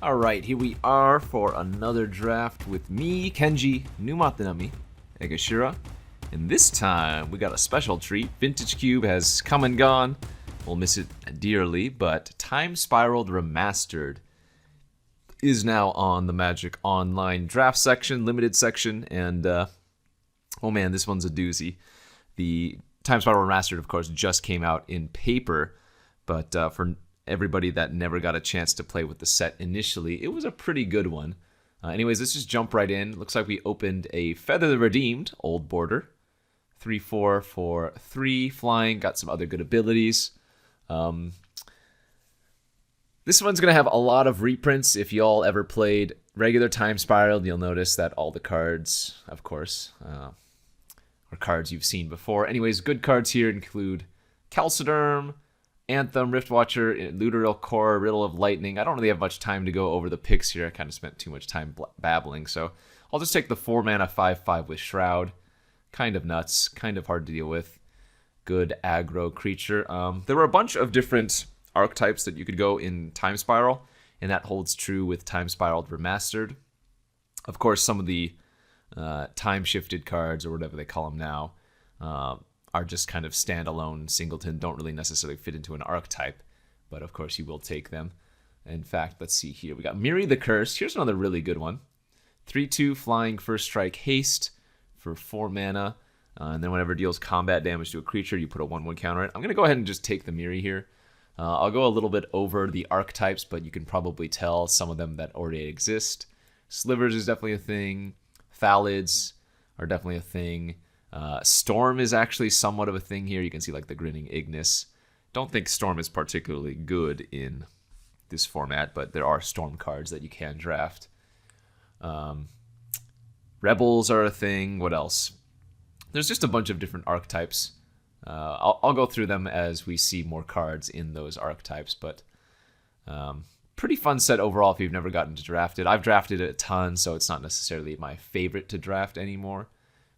Alright, here we are for another draft with me, Kenji, Numot the Nummy, Egashira. And this time, we got a special treat. Vintage Cube has come and gone. We'll miss it dearly, but Time Spiral Remastered is now on the Magic Online draft section, limited section, and oh man, this one's a doozy. The Time Spiral Remastered, of course, just came out in paper, but for everybody that never got a chance to play with the set initially, it was a pretty good one. Anyways, let's just jump right in. Looks like we opened a Feather the Redeemed, old border. 3/4 for 3, flying, got some other good abilities. This one's going to have a lot of reprints. If y'all ever played regular Time Spiral, you'll notice that all the cards, of course, are cards you've seen before. Anyways, good cards here include Calciderm, Anthem, Riftwatcher, Luteral Core, Riddle of Lightning. I don't really have much time to go over the picks here. I kind of spent too much time babbling, so I'll just take the 4-mana 5/5 with Shroud. Kind of nuts, kind of hard to deal with. Good aggro creature. There were a bunch of different archetypes that you could go in Time Spiral, and that holds true with Time Spiral Remastered. Of course, some of the time-shifted cards, or whatever they call them now, are just kind of standalone singleton, don't really necessarily fit into an archetype, but of course you will take them. In fact, let's see here. We got Miri the Curse. Here's another really good one. 3/2 flying, first strike, haste for 4 mana, and then whenever it deals combat damage to a creature, you put a 1/1 counter it. I'm going to go ahead and just take the Miri here. I'll go a little bit over the archetypes, but you can probably tell some of them that already exist. Slivers is definitely a thing. Thalids are definitely a thing. Storm is actually somewhat of a thing here. You can see like the Grinning Ignis. Don't think Storm is particularly good in this format, but there are Storm cards that you can draft. Rebels are a thing. What else? There's just a bunch of different archetypes. I'll go through them as we see more cards in those archetypes, but pretty fun set overall if you've never gotten to draft it. I've drafted it a ton, so it's not necessarily my favorite to draft anymore,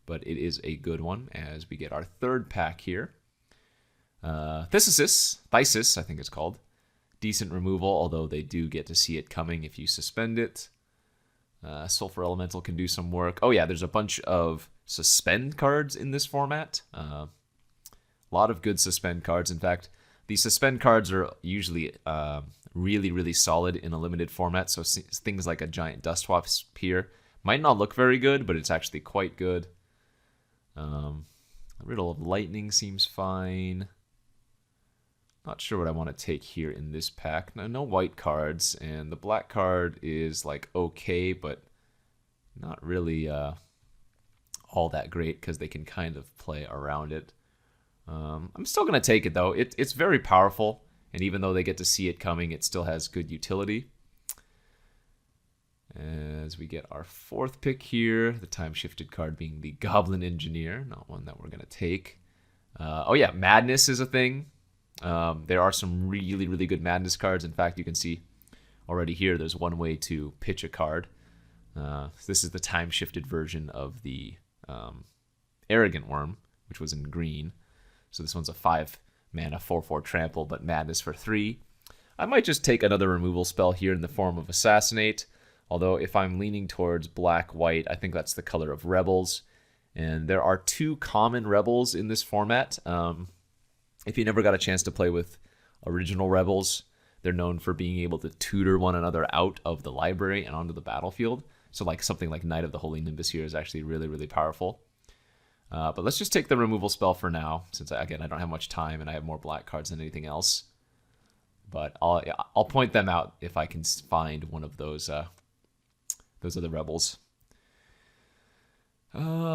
but it is a good one as we get our third pack here. Thesis, I think it's called. Decent removal, although they do get to see it coming if you suspend it. Sulfur Elemental can do some work. Oh yeah, there's a bunch of suspend cards in this format. A lot of good suspend cards. In fact, the suspend cards are usually really, really solid in a limited format, so things like a giant Dust Wasp here might not look very good, but it's actually quite good. Riddle of Lightning seems fine. Not sure what I want to take here in this pack. No white cards, and the black card is like okay, but not really all that great because they can kind of play around it. I'm still going to take it though. It's very powerful, and even though they get to see it coming, it still has good utility. As we get our fourth pick here, the time-shifted card being the Goblin Engineer, not one that we're going to take. Oh yeah, Madness is a thing. There are some really, really good Madness cards. In fact, you can see already here, there's one way to pitch a card. This is the time-shifted version of the Arrogant Worm, which was in green. So this one's a 5-mana 4/4 trample, but Madness for 3. I might just take another removal spell here in the form of Assassinate. Although if I'm leaning towards black-white, I think that's the color of Rebels. And there are 2 common Rebels in this format. If you never got a chance to play with original Rebels, they're known for being able to tutor one another out of the library and onto the battlefield. So like something like Knight of the Holy Nimbus here is actually really, really powerful. But let's just take the removal spell for now, since, again, I don't have much time and I have more black cards than anything else. But I'll point them out if I can find one of those. Those are the Rebels.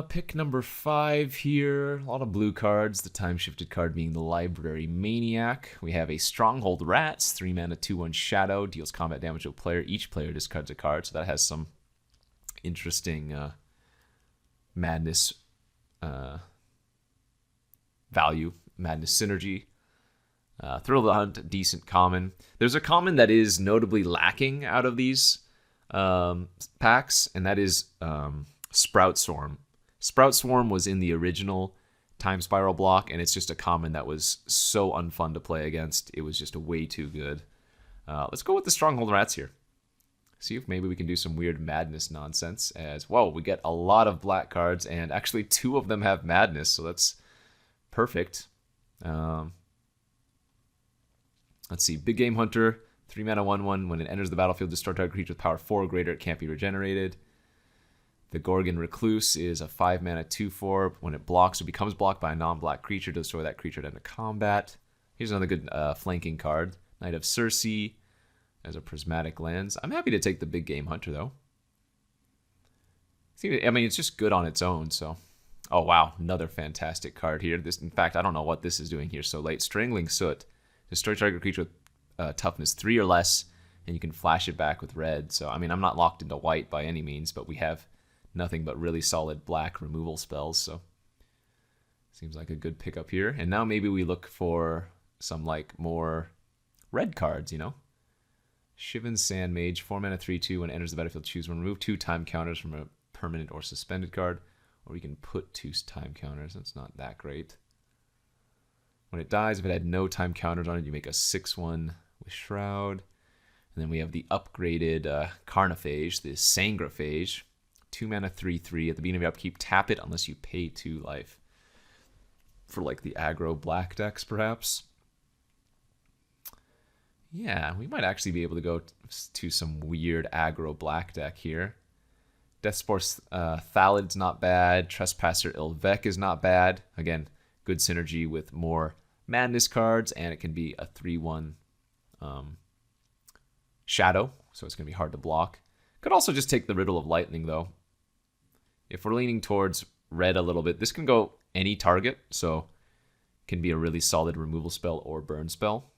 Pick number 5 here. A lot of blue cards. The time-shifted card being the Library Maniac. We have a Stronghold Rats. 3-mana 2/1 Shadow. Deals combat damage to a player. Each player discards a card. So that has some interesting Madness value. Madness synergy. Thrill of the Hunt. Decent common. There's a common that is notably lacking out of these packs, and that is Sprout Swarm. Sprout Swarm was in the original Time Spiral block, and it's just a common that was so unfun to play against. It was just way too good. Let's go with the Stronghold Rats here. See if maybe we can do some weird madness nonsense. As whoa, we get a lot of black cards, and actually 2 of them have madness, so that's perfect. Let's see, Big Game Hunter, 3 mana 1/1. When it enters the battlefield, destroy target creature with power 4 or greater. It can't be regenerated. The Gorgon Recluse is a 5 mana 2/4. When it blocks or becomes blocked by a non-black creature, destroy that creature at end of combat. Here's another good flanking card. Knight of Circe as a prismatic lens. I'm happy to take the Big Game Hunter, though. I mean, it's just good on its own, so... Oh, wow. Another fantastic card here. This, in fact, I don't know what this is doing here so late. Strangling Soot. Destroy target creature with toughness 3 or less, and you can flash it back with red. So, I mean, I'm not locked into white by any means, but we have nothing but really solid black removal spells, so... Seems like a good pickup here. And now maybe we look for some, like, more red cards, you know? Shivan Sand Mage, 4 mana 3/2. When it enters the battlefield, choose one. Remove 2 time counters from a permanent or suspended card. Or we can put 2 time counters. That's not that great. When it dies, if it had no time counters on it, you make a 6/1 with Shroud. And then we have the upgraded Carnophage, the Sangrophage. 2 mana 3/3. At the beginning of your upkeep, tap it unless you pay 2 life. For like the aggro black decks, perhaps. Yeah, we might actually be able to go to some weird aggro black deck here. Deathspore Thalid's not bad. Trespasser Ilvek is not bad. Again, good synergy with more madness cards, and it can be a 3/1 shadow, so it's going to be hard to block. Could also just take the Riddle of Lightning, though. If we're leaning towards red a little bit, this can go any target, so it can be a really solid removal spell or burn spell.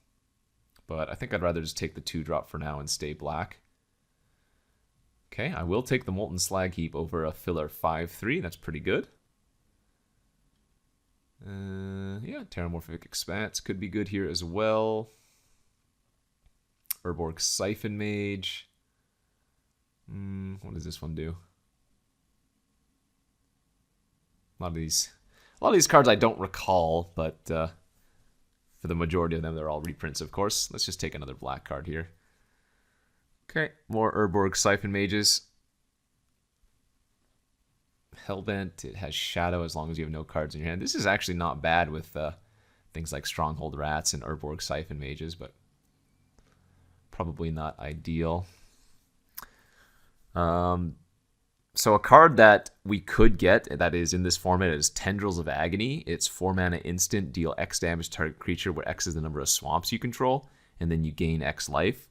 But I think I'd rather just take the 2-drop for now and stay black. Okay, I will take the Molten Slag Heap over a filler 5/3. That's pretty good. Yeah, Terramorphic Expanse could be good here as well. Urborg Siphon Mage. What does this one do? A lot of these cards I don't recall, but for the majority of them, they're all reprints, of course. Let's just take another black card here. Okay, more Urborg Siphon Mages. Hellbent, it has Shadow as long as you have no cards in your hand. This is actually not bad with things like Stronghold Rats and Urborg Siphon Mages, but probably not ideal. So a card that we could get that is in this format is Tendrils of Agony. It's 4 mana instant, deal X damage to target creature, where X is the number of swamps you control, and then you gain X life.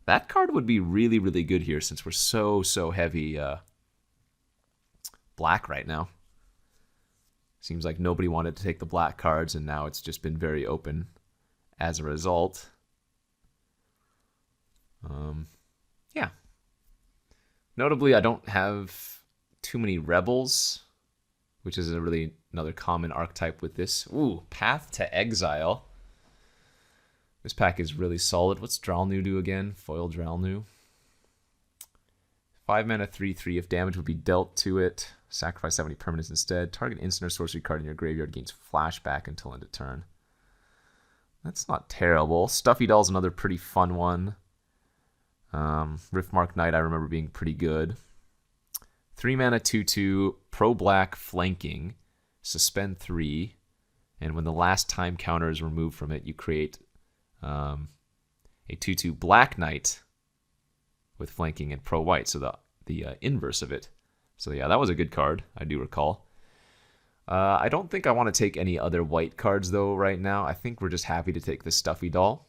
That card would be really, really good here since we're so heavy black right now. Seems like nobody wanted to take the black cards, and now it's just been very open as a result. Yeah. Notably, I don't have too many Rebels, which is another common archetype with this. Ooh, Path to Exile. This pack is really solid. What's Dralnu do again? Foil Dralnu. 5 mana 3/3. If damage would be dealt to it, sacrifice 70 permanents instead. Target instant or sorcery card in your graveyard gains flashback until end of turn. That's not terrible. Stuffy Doll's another pretty fun one. Riftmark Knight I remember being pretty good. 3 mana 2/2. Pro Black Flanking. Suspend 3. And when the last time counter is removed from it, you create a 2/2 Black Knight with flanking and pro white, so the inverse of it. So yeah, that was a good card, I do recall. I don't think I want to take any other white cards though right now. I think we're just happy to take the Stuffy Doll.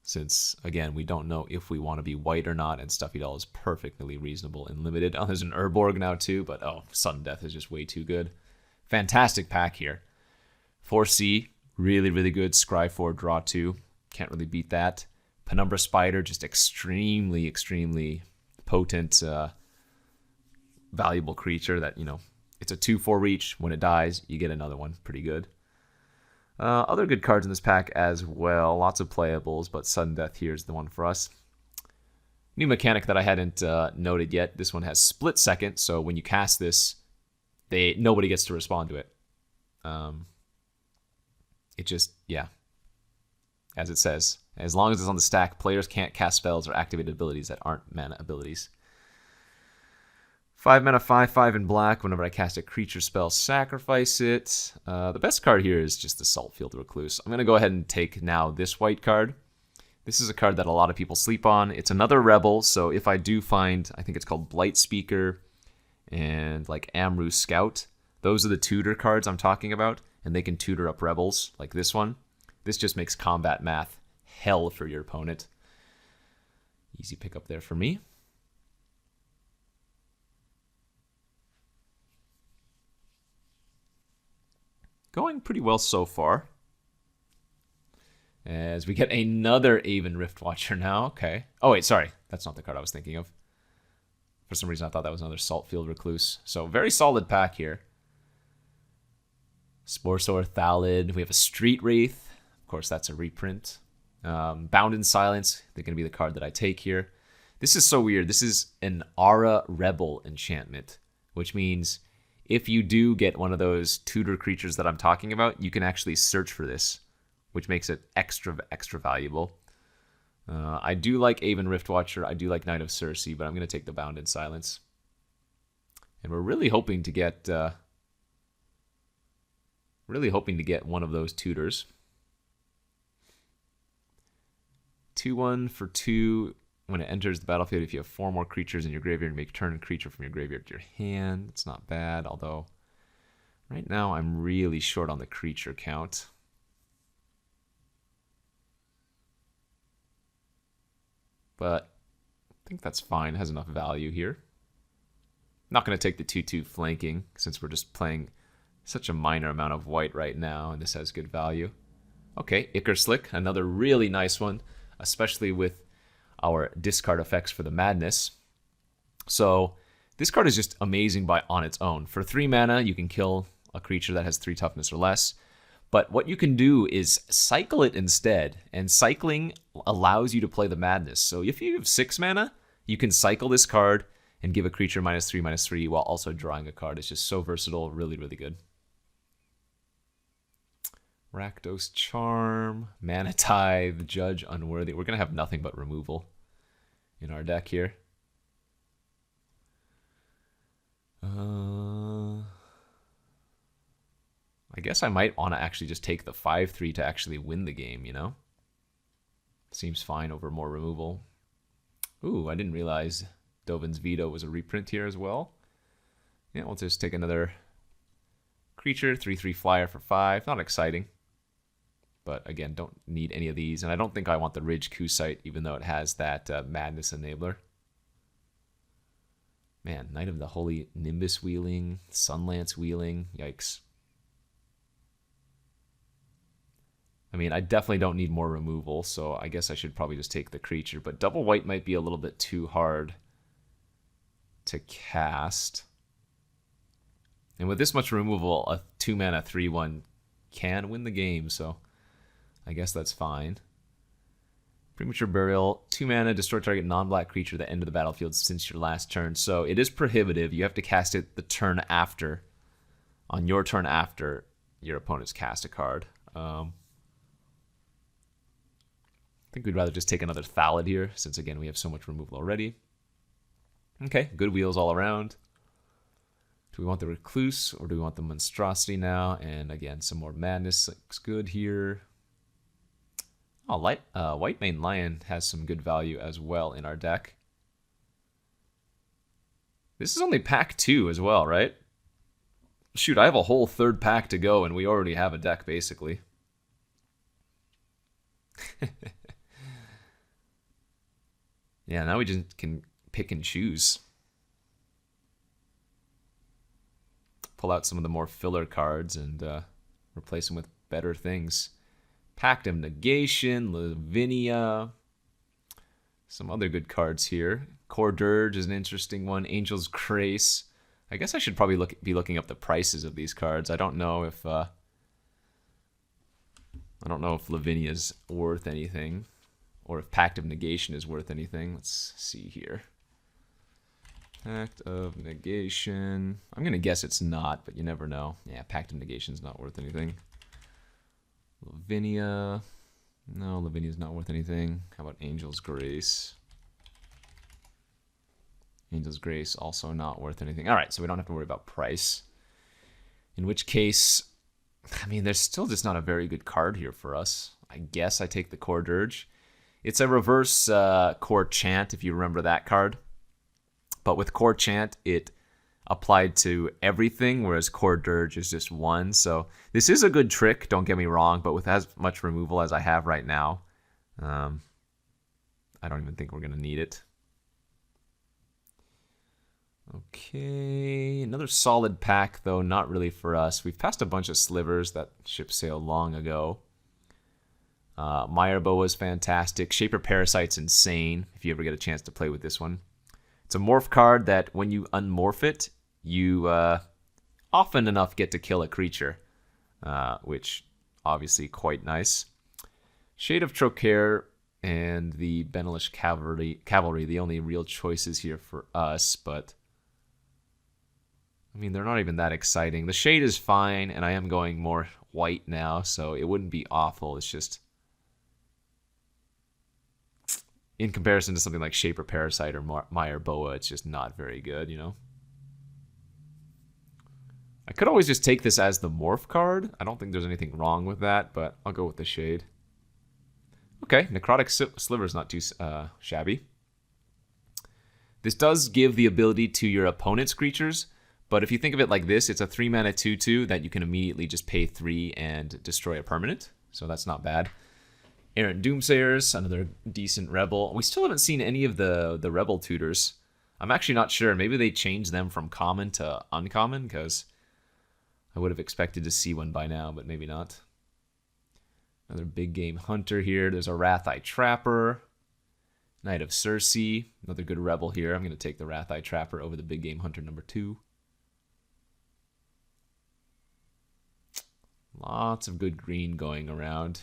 Since, again, we don't know if we want to be white or not, and Stuffy Doll is perfectly reasonable and limited. Oh, there's an Urborg now too, but Sudden Death is just way too good. Fantastic pack here. 4C, really, really good. Scry 4, draw 2. Can't really beat that. Penumbra Spider, just extremely, extremely potent, valuable creature that, it's a 2/4 reach. When it dies, you get another one. Pretty good. Other good cards in this pack as well. Lots of playables, but Sudden Death here is the one for us. New mechanic that I hadn't noted yet. This one has Split Second, so when you cast this, nobody gets to respond to it. It just, yeah. as it says. As long as it's on the stack, players can't cast spells or activate abilities that aren't mana abilities. 5 mana, 5/5 in black. Whenever I cast a creature spell, sacrifice it. The best card here is just the Saltfield Recluse. I'm going to go ahead and take now this white card. This is a card that a lot of people sleep on. It's another Rebel, so if I do find, I think it's called Blight Speaker and like Amru Scout, those are the tutor cards I'm talking about, and they can tutor up Rebels like this one. This just makes combat math hell for your opponent. Easy pickup there for me. Going pretty well so far. As we get another Aven Riftwatcher now. Okay. Oh, wait, sorry. That's not the card I was thinking of. For some reason, I thought that was another Saltfield Recluse. So, very solid pack here. Sporesaur, Thalid. We have a Street Wraith. Of course, that's a reprint. Bound in Silence. They're going to be the card that I take here. This is so weird. This is an Aura Rebel enchantment, which means if you do get one of those tutor creatures that I'm talking about, you can actually search for this, which makes it extra valuable. I do like Aven Riftwatcher. I do like Knight of Circe, but I'm going to take the Bound in Silence. And we're really hoping to get one of those tutors. 2/1 for 2. When it enters the battlefield, if you have 4 more creatures in your graveyard, make turn a creature from your graveyard to your hand. It's not bad, although right now I'm really short on the creature count. But I think that's fine. It has enough value here. Not going to take the 2/2 flanking since we're just playing such a minor amount of white right now, and this has good value. Okay, Ickerslick, another really nice one, especially with our discard effects for the Madness. So this card is just amazing on its own. For 3 mana, you can kill a creature that has 3 toughness or less. But what you can do is cycle it instead. And cycling allows you to play the Madness. So if you have 6 mana, you can cycle this card and give a creature -3/-3 while also drawing a card. It's just so versatile. Really, really good. Rakdos Charm, Mana Tithe, Judge Unworthy. We're going to have nothing but removal in our deck here. I guess I might want to actually just take the 5/3 to actually win the game, you know? Seems fine over more removal. Ooh, I didn't realize Dovin's Veto was a reprint here as well. Yeah, we'll just take another creature, 3/3 flyer for 5. Not exciting. But again, don't need any of these. And I don't think I want the Ridge Kusite, even though it has that Madness Enabler. Man, Knight of the Holy Nimbus wheeling, Sunlance wheeling. Yikes. I mean, I definitely don't need more removal, so I guess I should probably just take the creature. But double white might be a little bit too hard to cast. And with this much removal, a 2-mana 3/1 can win the game, so I guess that's fine. Premature Burial, 2 mana, destroy target non-black creature at the end of the battlefield since your last turn. So it is prohibitive. You have to cast it the turn after. On your turn after your opponent's cast a card. I think we'd rather just take another Thalid here, since again we have so much removal already. Okay, good wheels all around. Do we want the Recluse or do we want the Monstrosity now? And again, some more Madness looks good here. Oh, White Mane Lion has some good value as well in our deck. This is only pack 2 as well, right? Shoot, I have a whole 3rd pack to go, and we already have a deck, basically. Yeah, now we just can pick and choose. Pull out some of the more filler cards and replace them with better things. Pact of Negation, Lavinia, some other good cards here. Core Dirge is an interesting one. Angel's Grace. I guess I should probably be looking up the prices of these cards. I don't know if Lavinia is worth anything, or if Pact of Negation is worth anything. Let's see here. Pact of Negation. I'm gonna guess it's not, but you never know. Yeah, Pact of Negation is not worth anything. Lavinia. No, Lavinia's not worth anything. How about Angel's Grace? Angel's Grace also not worth anything. All right, so we don't have to worry about price. In which case, I mean, there's still just not a very good card here for us. I guess I take the Core Dirge. It's a reverse Core Chant, if you remember that card. But with Core Chant, it applied to everything, whereas Core Dirge is just one. So this is a good trick, don't get me wrong, but with as much removal as I have right now, I don't even think we're going to need it. Okay, another solid pack, though not really for us. We've passed a bunch of slivers that ship sailed long ago. Meyerboa is fantastic. Shaper Parasite's insane, if you ever get a chance to play with this one. It's a morph card that when you unmorph it, you often enough get to kill a creature, which obviously quite nice. Shade of Trocare and the Benelish Cavalry, the only real choices here for us, but I mean, they're not even that exciting. The Shade is fine, and I am going more white now, so it wouldn't be awful. It's just, in comparison to something like Shaper Parasite or Meyerboa, it's just not very good, you know? I could always just take this as the Morph card. I don't think there's anything wrong with that, but I'll go with the Shade. Okay, Necrotic Sliver's not too shabby. This does give the ability to your opponent's creatures, but if you think of it like this, it's a 3-mana 2/2 that you can immediately just pay 3 and destroy a permanent, so that's not bad. Errant Doomsayers, another decent rebel. We still haven't seen any of the rebel tutors. I'm actually not sure. Maybe they changed them from common to uncommon, because I would have expected to see one by now, but maybe not. Another big game hunter here. There's a Wrath-Eye Trapper. Knight of Circe. Another good rebel here. I'm going to take the Wrath-Eye Trapper over the big game hunter number 2. Lots of good green going around.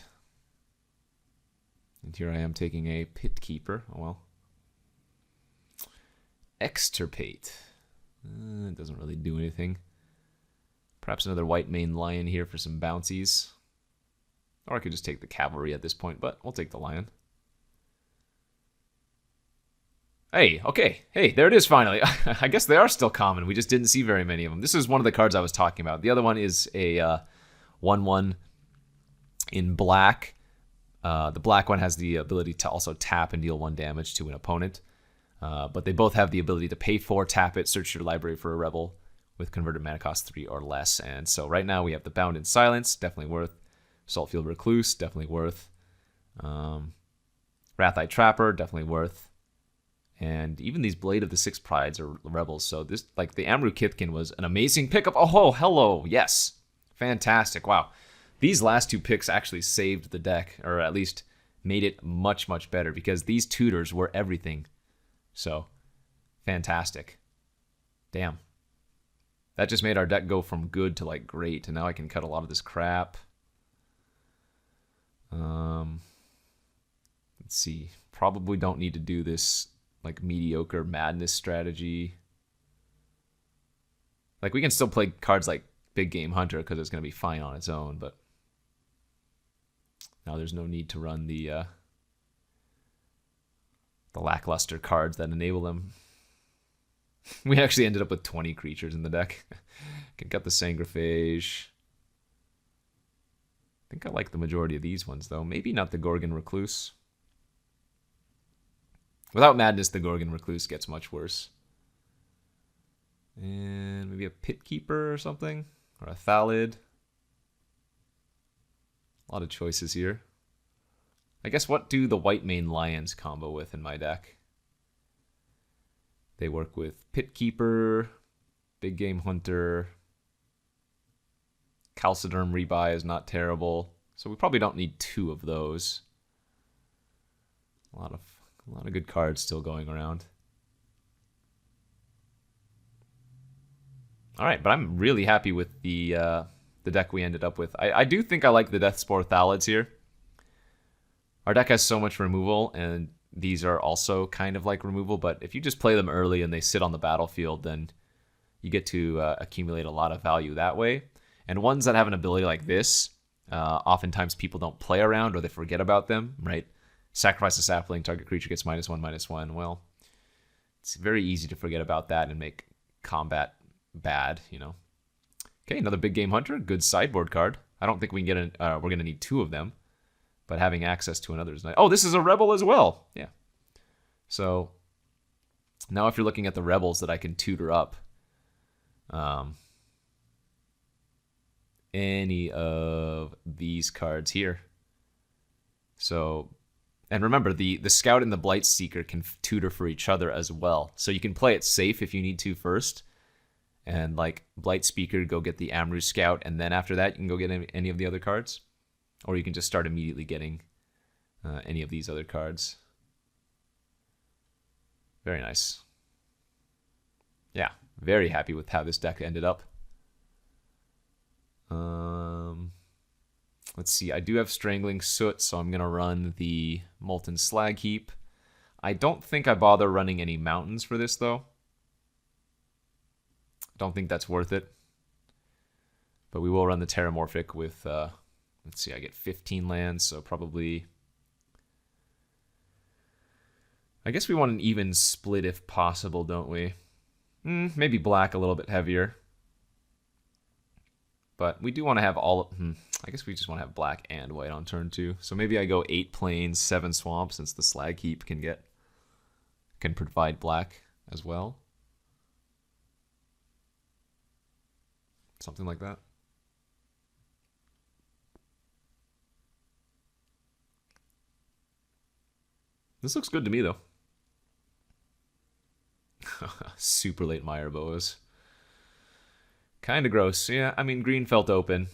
And here I am taking a Pit Keeper. Oh well. Extirpate. It doesn't really do anything. Perhaps another white mane lion here for some bouncies. Or I could just take the cavalry at this point, but we'll take the lion. Hey, okay. Hey, there it is finally. I guess they are still common. We just didn't see very many of them. This is one of the cards I was talking about. The other one is a 1/1 in black. The black one has the ability to also tap and deal 1 damage to an opponent. But they both have the ability to pay 4, tap it, search your library for a rebel with converted mana cost 3 or less. And so right now we have the Bound in Silence, definitely worth. Saltfield Recluse, definitely worth. Wrath-Eye Trapper, definitely worth. And even these Blade of the Six Prides are rebels. So this, like, the Amru Kithkin was an amazing pickup. Oh, hello, yes. Fantastic, wow. These last 2 picks actually saved the deck, or at least made it much, much better, because these tutors were everything. So, fantastic. Damn. That just made our deck go from good to, like, great, and now I can cut a lot of this crap. Let's see. Probably don't need to do this, like, mediocre madness strategy. Like, we can still play cards like Big Game Hunter because it's going to be fine on its own, but now there's no need to run the lackluster cards that enable them. We actually ended up with 20 creatures in the deck. Can cut the Sangrophage. I think I like the majority of these ones, though. Maybe not the Gorgon Recluse. Without Madness, the Gorgon Recluse gets much worse. And maybe a Pit Keeper or something? Or a Thalid. A lot of choices here. I guess what do the White Mane Lions combo with in my deck? They work with Pit Keeper, Big Game Hunter. Calciderm Rebuy is not terrible. So we probably don't need 2 of those. A lot of good cards still going around. All right, but I'm really happy with the deck we ended up with. I do think I like the Deathspore Thalids here. Our deck has so much removal, and these are also kind of like removal, but if you just play them early and they sit on the battlefield, then you get to accumulate a lot of value that way. And ones that have an ability like this, oftentimes people don't play around or they forget about them, right? Sacrifice a sapling, target creature gets -1/-1. Well, it's very easy to forget about that and make combat bad, you know. Okay, another big game hunter, good sideboard card. I don't think we can get we're going to need 2 of them, but having access to another is nice. Oh, this is a rebel as well. Yeah. So now if you're looking at the rebels that I can tutor up, any of these cards here. So, and remember, the Scout and the Blight Seeker can tutor for each other as well. So you can play it safe if you need to first. And like Blight Speaker, go get the Amru Scout, and then after that you can go get any of the other cards. Or you can just start immediately getting any of these other cards. Very nice. Yeah, very happy with how this deck ended up. Let's see, I do have Strangling Soot, so I'm going to run the Molten Slag Heap. I don't think I bother running any mountains for this, though. Don't think that's worth it. But we will run the Terramorphic with, let's see, I get 15 lands, so probably... I guess we want an even split if possible, don't we? Maybe black a little bit heavier. But we do want to have all... I guess we just want to have black and white on turn 2. So maybe I go 8 plains, 7 swamps, since the Slag Heap can provide black as well. Something like that. This looks good to me, though. Super late Mire Boas. Kind of gross. Yeah, I mean, green felt open.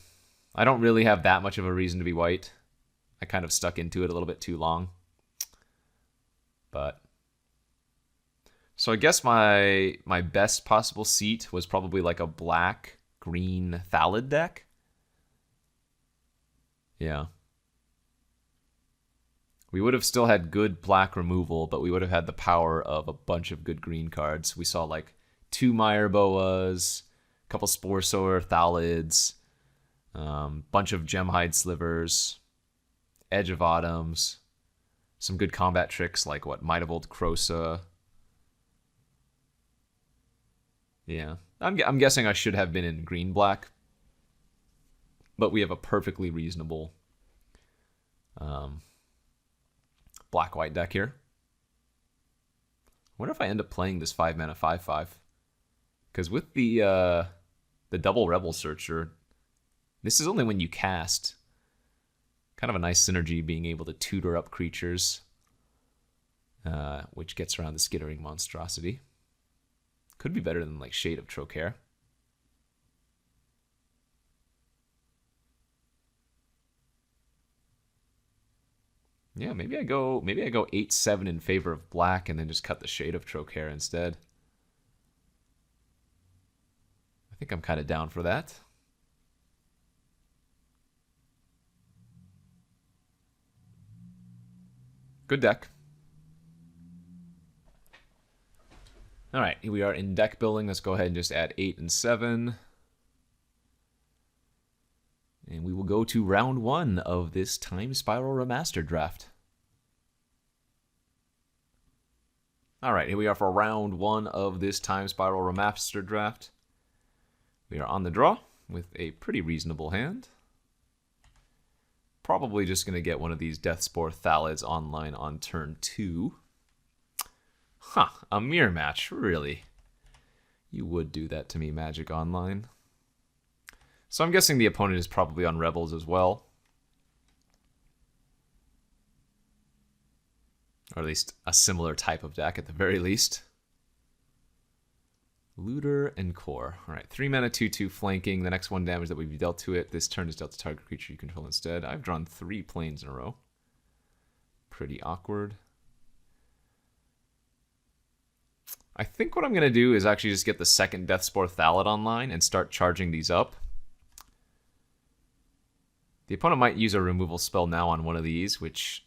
I don't really have that much of a reason to be white. I kind of stuck into it a little bit too long. But... So I guess my best possible seat was probably like a black-green Thallid deck. Yeah. We would have still had good black removal, but we would have had the power of a bunch of good green cards. We saw like 2 Mire Boas, a couple Spore Sower Thallids, bunch of Gemhide Slivers, Edge of Autumns, some good combat tricks like what, Might of Old Krosa. Yeah, I'm guessing I should have been in green-black, but we have a perfectly reasonable black-white deck here. I wonder if I end up playing this 5-mana 5/5, because with the double Rebel Searcher, this is only when you cast. Kind of a nice synergy being able to tutor up creatures, which gets around the Skittering Monstrosity. Could be better than like Shade of Trocaire. Yeah, maybe I go 8/7 in favor of black and then just cut the Shade of Trocaire instead. I think I'm kind of down for that. Good deck. All right, here we are in deck building. Let's go ahead and just add 8 and 7. And we will go to round 1 of this Time Spiral Remastered draft. All right, here we are for round 1 of this Time Spiral Remastered draft. We are on the draw with a pretty reasonable hand. Probably just going to get one of these Deathspore Thallids online on turn 2. Huh, a mirror match, really? You would do that to me, Magic Online. So I'm guessing the opponent is probably on Rebels as well. Or at least a similar type of deck at the very least. Looter and Core. Alright, 3 mana, 2/2 flanking. The next 1 damage that we've dealt to it. This turn is dealt to target creature you control instead. I've drawn 3 planes in a row. Pretty awkward. I think what I'm going to do is actually just get the second Deathspore Thallid online and start charging these up. The opponent might use a removal spell now on one of these, which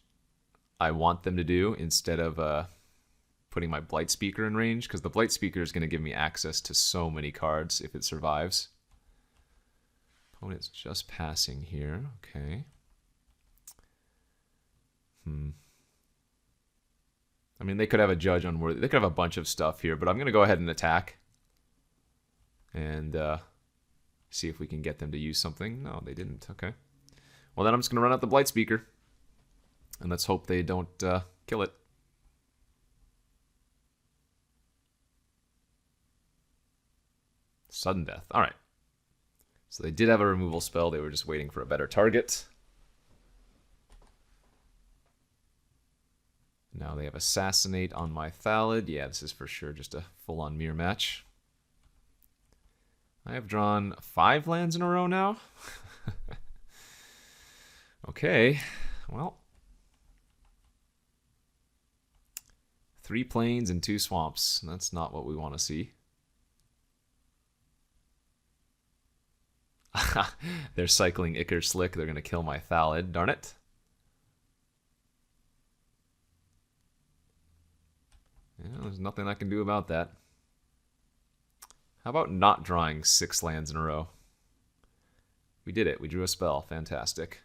I want them to do instead of putting my Blight Speaker in range, because the Blight Speaker is going to give me access to so many cards if it survives. Opponent's just passing here. Okay. I mean, they could have a judge unworthy. They could have a bunch of stuff here, but I'm going to go ahead and attack. And see if we can get them to use something. No, they didn't. Okay. Well, then I'm just going to run out the Blight Speaker. And let's hope they don't kill it. Sudden death. All right. So they did have a removal spell. They were just waiting for a better target. Now they have Assassinate on my Thallid. Yeah, this is for sure just a full-on mirror match. I have drawn 5 lands in a row now. Okay, well. 3 plains and 2 swamps. That's not what we want to see. They're cycling Icar Slick. They're going to kill my Thallid. Darn it. Yeah, there's nothing I can do about that. How about not drawing 6 lands in a row? We did it. We drew a spell. Fantastic.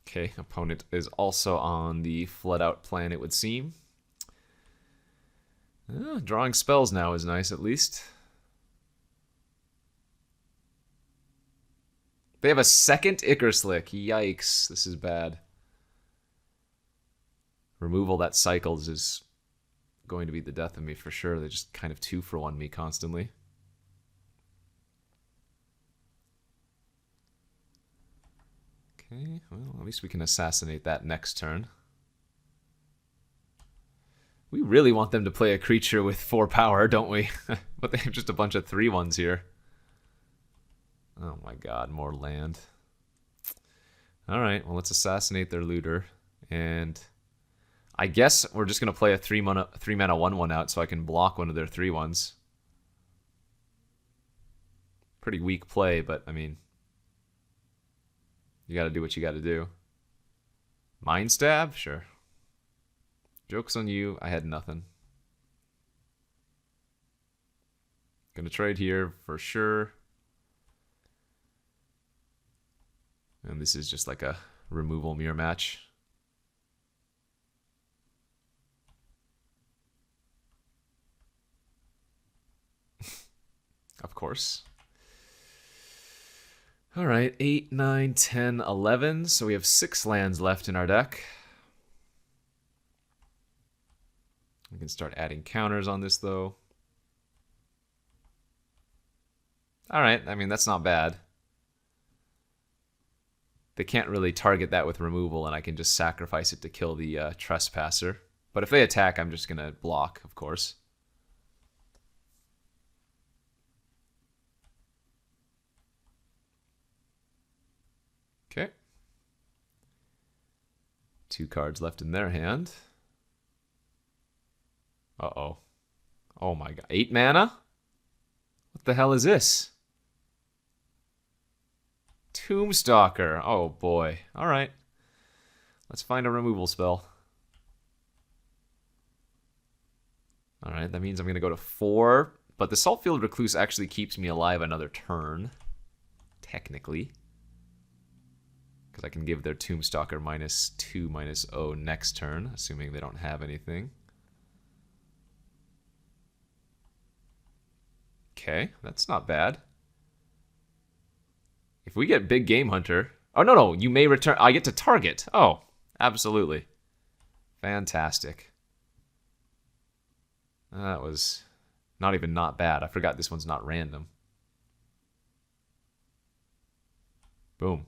Okay, opponent is also on the flood out plan, it would seem. Drawing spells now is nice, at least. They have a second Icar Slick. Yikes, this is bad. Removal that cycles is going to be the death of me for sure. They just kind of 2-for-1 me constantly. Okay, well, at least we can assassinate that next turn. We really want them to play a creature with 4 power, don't we? But they have just a bunch of 3/1s here. Oh my god, more land. Alright, well, let's assassinate their looter. And I guess we're just going to play a 3-mana 1/1 out so I can block one of their 3/1s. Pretty weak play, but I mean, you gotta do what you gotta do. Mind Stab? Sure. Joke's on you. I had nothing. Gonna trade here for sure. And this is just like a removal mirror match. Of course. All right, 8, 9, 10, 11. So we have 6 lands left in our deck. We can start adding counters on this, though. All right, I mean, that's not bad. They can't really target that with removal, and I can just sacrifice it to kill the Trespasser. But if they attack, I'm just going to block, of course. Okay. 2 cards left in their hand. Uh-oh. Oh my god. 8 mana? What the hell is this? Tombstalker. Oh boy. Alright. Let's find a removal spell. Alright, that means I'm going to go to 4. But the Saltfield Recluse actually keeps me alive another turn. Technically. Because I can give their Tombstalker -2, -0 next turn, assuming they don't have anything. Okay, that's not bad. If we get Big Game Hunter... Oh, no, you may return... I get to target. Oh, absolutely. Fantastic. That was not even not bad. I forgot this one's not random. Boom.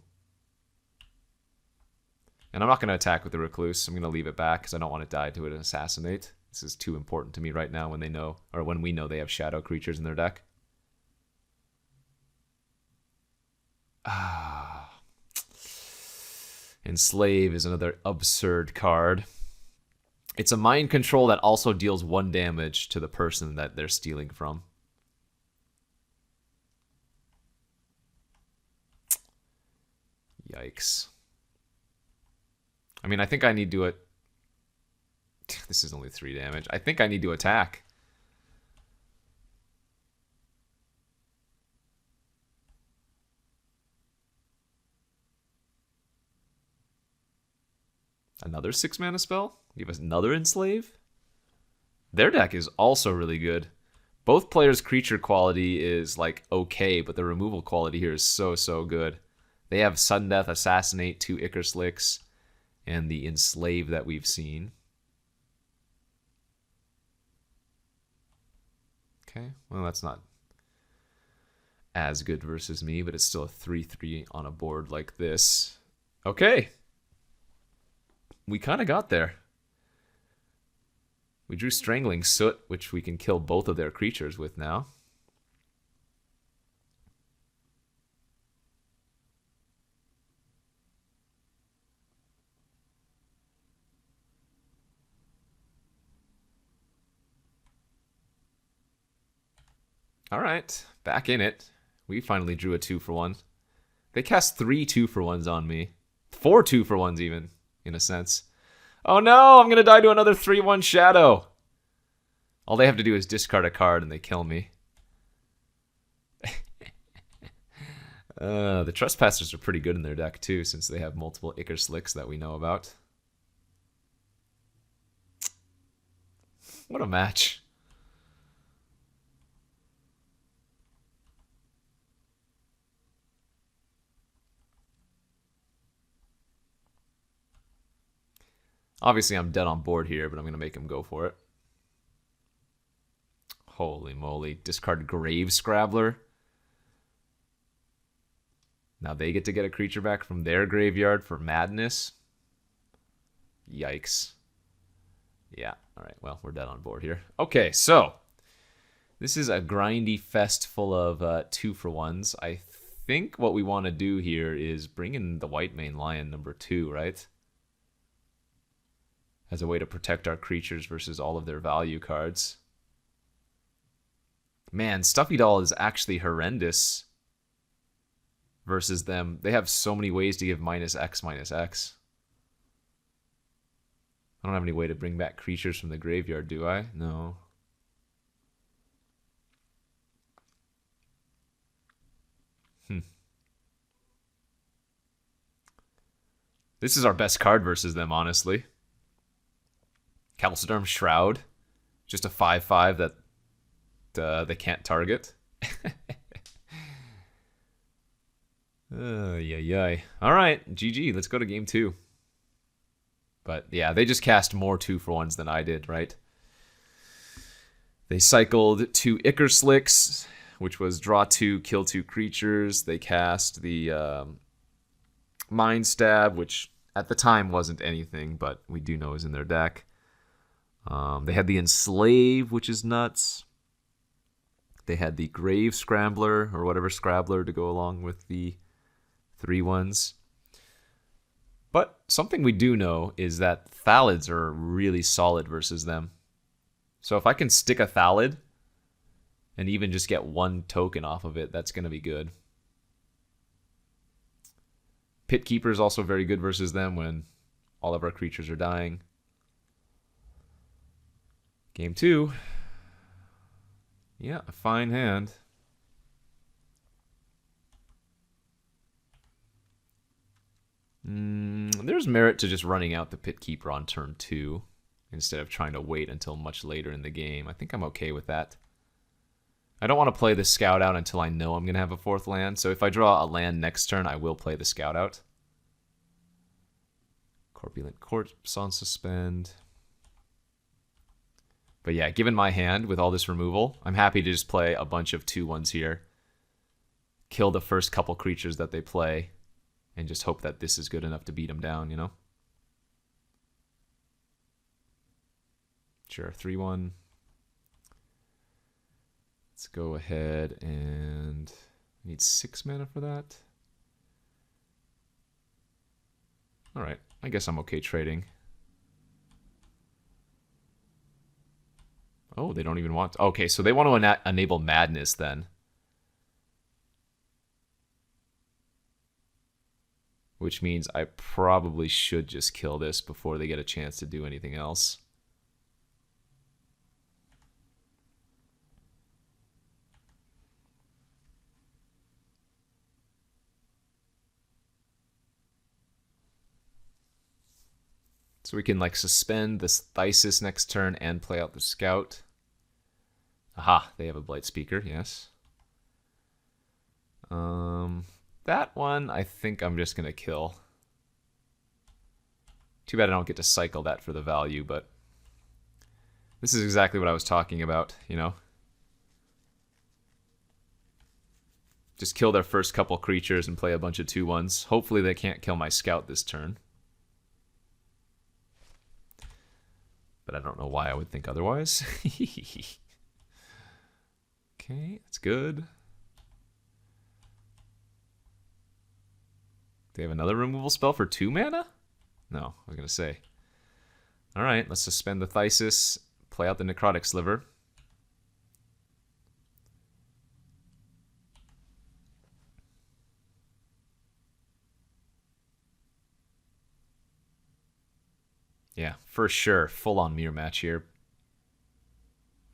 And I'm not going to attack with the Recluse. I'm going to leave it back because I don't want to die to an Assassinate. This is too important to me right now when they know, or when we know they have shadow creatures in their deck. Enslave is another absurd card. It's a mind control that also deals 1 damage to the person that they're stealing from. Yikes. I mean, I think I need to... This is only 3 damage. I think I need to attack. Another 6 mana spell? Give us another Enslave? Their deck is also really good. Both players' creature quality is like okay, but the removal quality here is so good. They have Sudden Death, Assassinate, 2 Ichor Slicks, and the Enslave that we've seen. Okay, well that's not as good versus me, but it's still a 3/3 on a board like this. Okay. We kind of got there. We drew Strangling Soot, which we can kill both of their creatures with now. All right, back in it. We finally drew a 2-for-1. They cast 3 2-for-1s on me. 4 2-for-1s even, in a sense. Oh no, I'm going to die to another 3/1 Shadow. All they have to do is discard a card and they kill me. The Trespassers are pretty good in their deck too, since they have multiple Ichor Slicks that we know about. What a match. Obviously, I'm dead on board here, but I'm going to make him go for it. Holy moly. Discard Grave Scrabbler. Now they get to get a creature back from their graveyard for madness. Yikes. Yeah, alright, well, we're dead on board here. Okay, so this is a grindy fest full of 2-for-1s. I think what we want to do here is bring in the White Mane Lion number 2, right? As a way to protect our creatures versus all of their value cards. Man, Stuffy Doll is actually horrendous versus them. They have so many ways to give -X/-X. I don't have any way to bring back creatures from the graveyard, do I? No. This is our best card versus them, honestly. Calcidarm Shroud. Just a 5/5 that they can't target. Yay. Alright, GG. Let's go to game 2. But yeah, they just cast more 2-for-1s than I did, right? They cycled 2 Ichor Slicks, which was draw 2, kill 2 creatures. They cast the Mind Stab, which at the time wasn't anything, but we do know is in their deck. They had the Enslave, which is nuts. They had the Grave Scrambler, or whatever Scrabbler to go along with the 3/1s. But something we do know is that Thalids are really solid versus them. So if I can stick a Thalid and even just get 1 token off of it, that's going to be good. Pit Keeper is also very good versus them when all of our creatures are dying. Game 2. Yeah, a fine hand. There's merit to just running out the Pit Keeper on turn 2 instead of trying to wait until much later in the game. I think I'm okay with that. I don't want to play the Scout out until I know I'm going to have a 4th land, so if I draw a land next turn, I will play the Scout out. Corpulent Corpse on Suspend. But yeah, given my hand with all this removal, I'm happy to just play a bunch of 2/1s here. Kill the first couple creatures that they play, and just hope that this is good enough to beat them down, you know? Sure, 3/1. Let's go ahead and... I need 6 mana for that. Alright, I guess I'm okay trading. Oh, they don't even want... Okay, so they want to enable Madness then. which means I probably should just kill this before they get a chance to do anything else. So we can like suspend this Thesis next turn and play out the Scout. Aha, they have a Blight Speaker, yes. That one I think I'm just gonna kill. Too bad I don't get to cycle that for the value, but this is exactly what I was talking about, you know? Just kill their first couple creatures and play a bunch of 2/1s. Hopefully they can't kill my Scout this turn. But I don't know why I would think otherwise. Okay, that's good. They have another removal spell for 2 mana? No, I was going to say. Alright, let's suspend the Thesis, play out the Necrotic Sliver. Yeah, for sure. Full-on mirror match here.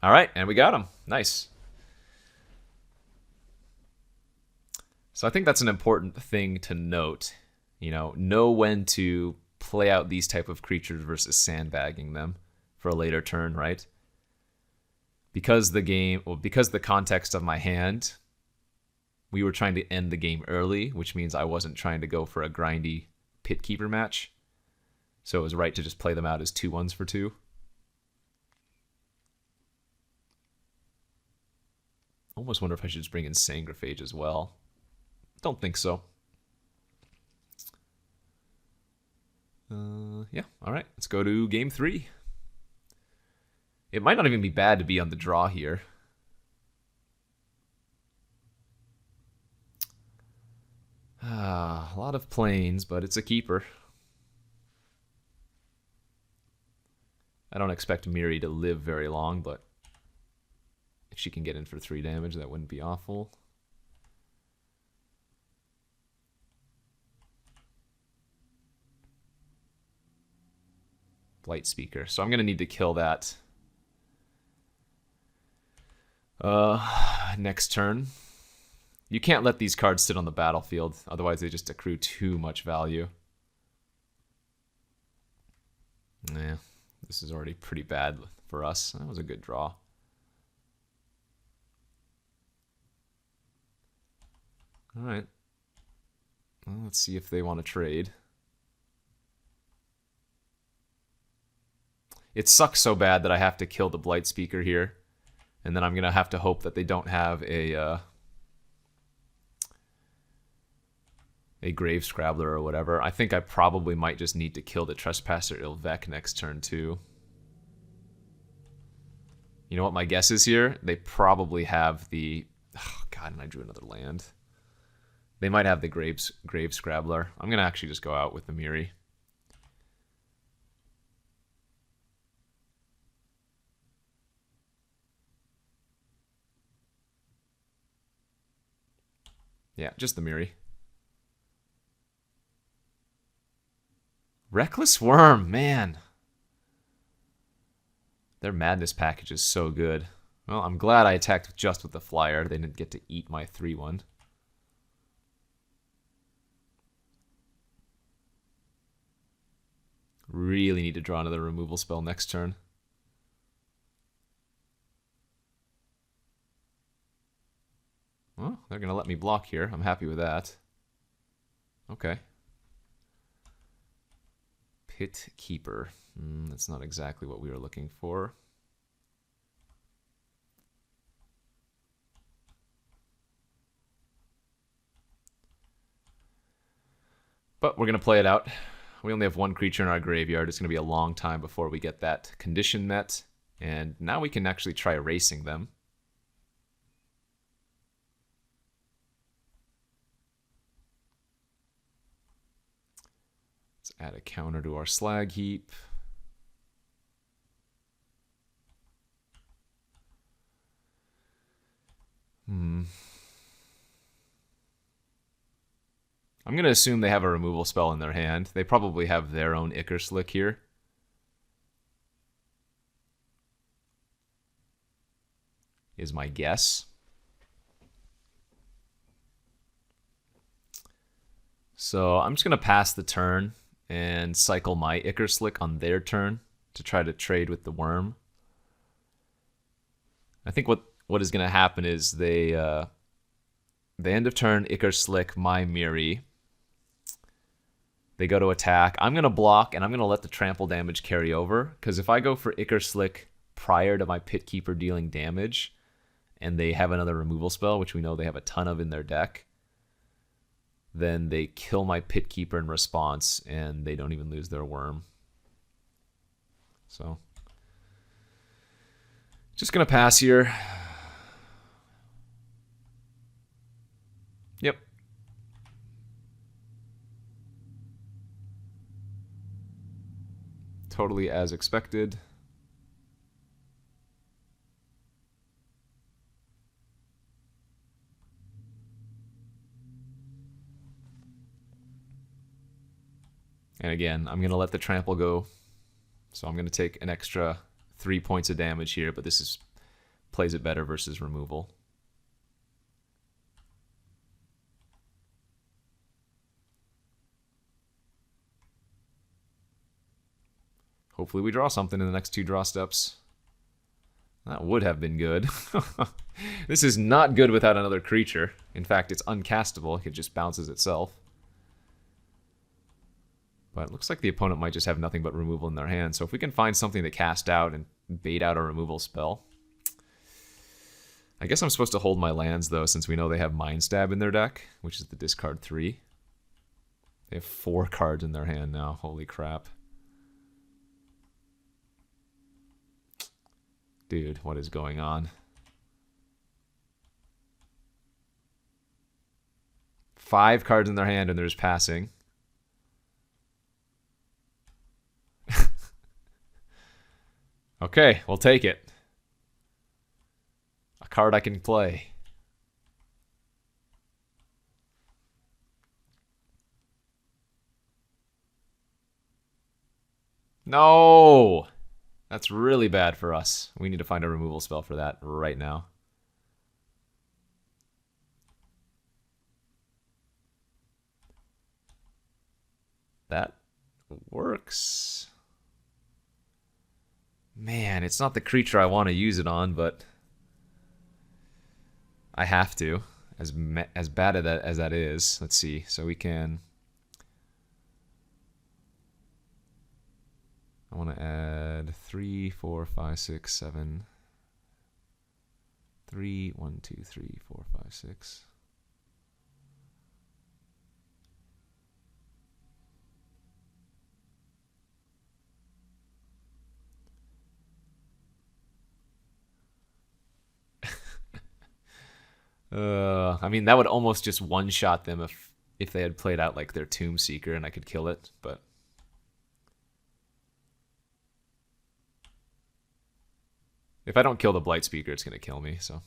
Alright, and we got him. Nice. So I think that's an important thing to note. You know when to play out these type of creatures versus sandbagging them for a later turn, right? Because the context of my hand, we were trying to end the game early, which means I wasn't trying to go for a grindy Pit Keeper match. So it was right to just play them out as 2/1s for 2. Almost wonder if I should just bring in Sangrophage as well. Don't think so. Yeah, alright. Let's go to game 3. It might not even be bad to be on the draw here. A lot of planes, but it's a keeper. I don't expect Miri to live very long, but if she can get in for 3 damage, that wouldn't be awful. Blight Speaker. So I'm going to need to kill that next turn. You can't let these cards sit on the battlefield, otherwise they just accrue too much value. Yeah, this is already pretty bad for us. That was a good draw. Alright. Well, let's see if they want to trade. It sucks so bad that I have to kill the Blight Speaker here. And then I'm going to have to hope that they don't have a Grave Scrabbler or whatever. I think I probably might just need to kill the Trespasser Ilvec next turn too. You know what my guess is here? They probably have the... Oh, God, and I drew another land. They might have the Grave Scrabbler. I'm going to actually just go out with the Miri. Yeah, just the Miri. Reckless Worm, man. Their Madness package is so good. Well, I'm glad I attacked just with the Flyer. They didn't get to eat my 3/1. Really need to draw another removal spell next turn. Well, they're going to let me block here. I'm happy with that. Okay. Pit Keeper. That's not exactly what we were looking for. But we're going to play it out. We only have 1 creature in our graveyard. It's going to be a long time before we get that condition met. And now we can actually try erasing them. Let's add a counter to our Slag Heap. I'm going to assume they have a removal spell in their hand. They probably have their own Ichor Slick here. Is my guess. So I'm just going to pass the turn and cycle my Ichor Slick on their turn to try to trade with the worm. I think what is going to happen is they end of turn Ichor Slick my Miri. They go to attack. I'm going to block, and I'm going to let the trample damage carry over, because if I go for Ichor Slick prior to my Pit Keeper dealing damage, and they have another removal spell, which we know they have a ton of in their deck, then they kill my Pit Keeper in response, and they don't even lose their worm. So, just going to pass here. Yep. Totally as expected. And again, I'm going to let the trample go. So I'm going to take an extra 3 points of damage here, but this plays it better versus removal. Hopefully we draw something in the next 2 draw steps. That would have been good. This is not good without another creature. In fact, it's uncastable. It just bounces itself. But it looks like the opponent might just have nothing but removal in their hand. So if we can find something to cast out and bait out a removal spell. I guess I'm supposed to hold my lands, though, since we know they have Mind Stab in their deck, which is the discard 3. They have 4 cards in their hand now. Holy crap. Dude, what is going on? 5 cards in their hand and they're just passing. Okay, we'll take it. A card I can play. No! That's really bad for us. We need to find a removal spell for that right now. That works. Man, it's not the creature I want to use it on, but I have to. As bad as that is. Let's see. So we can... I want to add 3, 4, 5, 6, 7. 3, 1, 2, 3, 4, 5, 6. I mean, that would almost just one-shot them if they had played out like their Tomb Seeker and I could kill it, but... If I don't kill the Blight Speaker, it's going to kill me, so...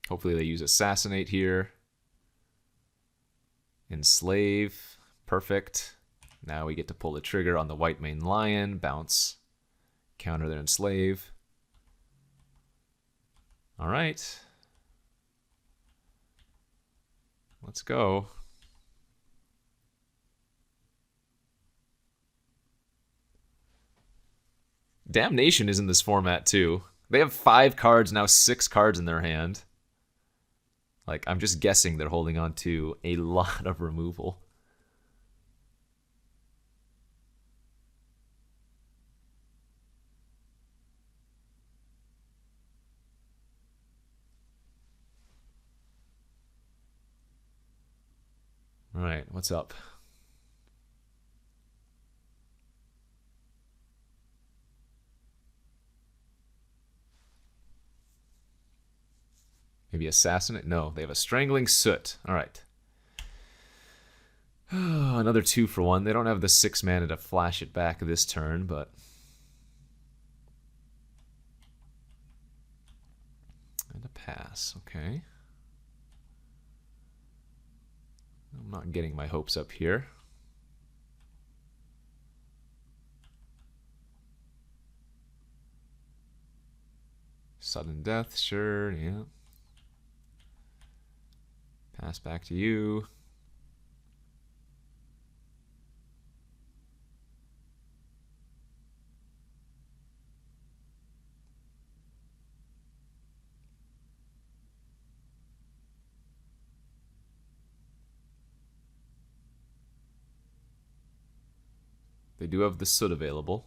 Hopefully they use Assassinate here. Enslave. Perfect. Now we get to pull the trigger on the White Mane Lion. Bounce. Counter their Enslave. Alright. Let's go. Damnation is in this format too. They have 5 cards, now 6 cards in their hand. Like, I'm just guessing they're holding on to a lot of removal. Alright, what's up? Maybe Assassinate? No, they have a Strangling Soot. Alright. Another 2 for 1. They don't have the 6 mana to flash it back this turn, but... And a pass, okay. I'm not getting my hopes up here. Sudden death, sure, yeah. Pass back to you. They do have the soot available.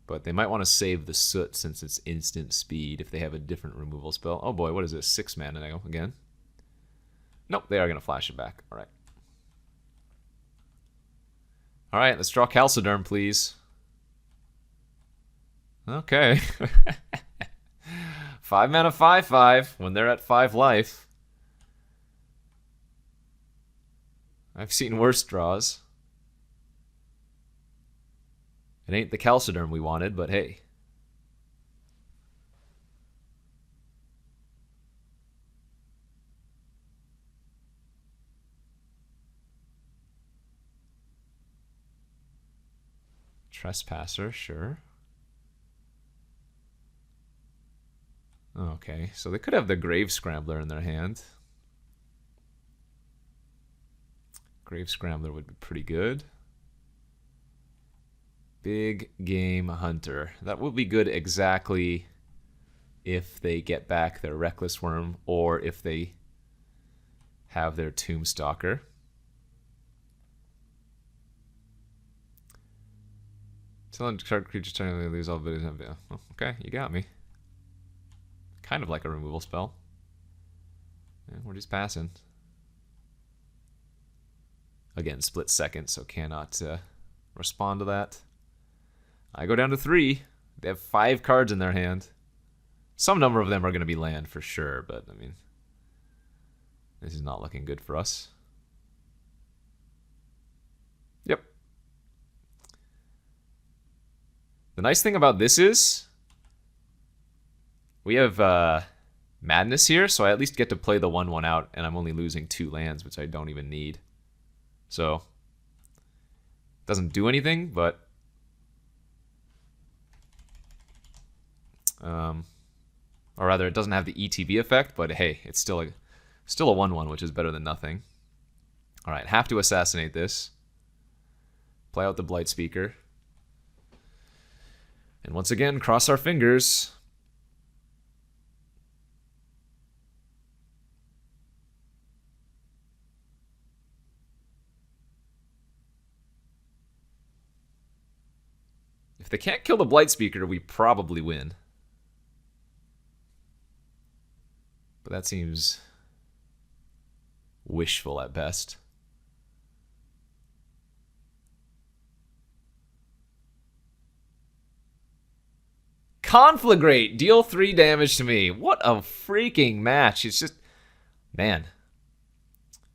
But they might want to save the soot since it's instant speed if they have a different removal spell. Oh boy, what is this? 6 mana now again. Nope, they are going to flash it back. Alright. Alright, let's draw Calciderm, please. Okay. 5 mana, 5/5 when they're at 5 life. I've seen worse draws. It ain't the Calciderm we wanted, but hey. Trespasser, sure. Okay, so they could have the Grave Scrambler in their hand. Grave Scrambler would be pretty good. Big Game Hunter. That will be good exactly if they get back their Reckless Worm or if they have their Tombstalker. Tell target creature turn they lose all abilities. Oh, okay, you got me. Kind of like a removal spell. Yeah, we're just passing. Again, split second, so cannot respond to that. I go down to 3. They have 5 cards in their hand. Some number of them are going to be land for sure, but I mean, this is not looking good for us. Yep. The nice thing about this is we have Madness here, so I at least get to play the 1/1 out, and I'm only losing 2 lands, which I don't even need. So, doesn't do anything, but or rather, it doesn't have the ETB effect, but hey, it's still a 1/1, which is better than nothing. All right, have to assassinate this. Play out the Blight Speaker. And once again, cross our fingers. If they can't kill the Blight Speaker, we probably win. But that seems wishful at best. Conflagrate! Deal 3 damage to me. What a freaking match. It's just... Man.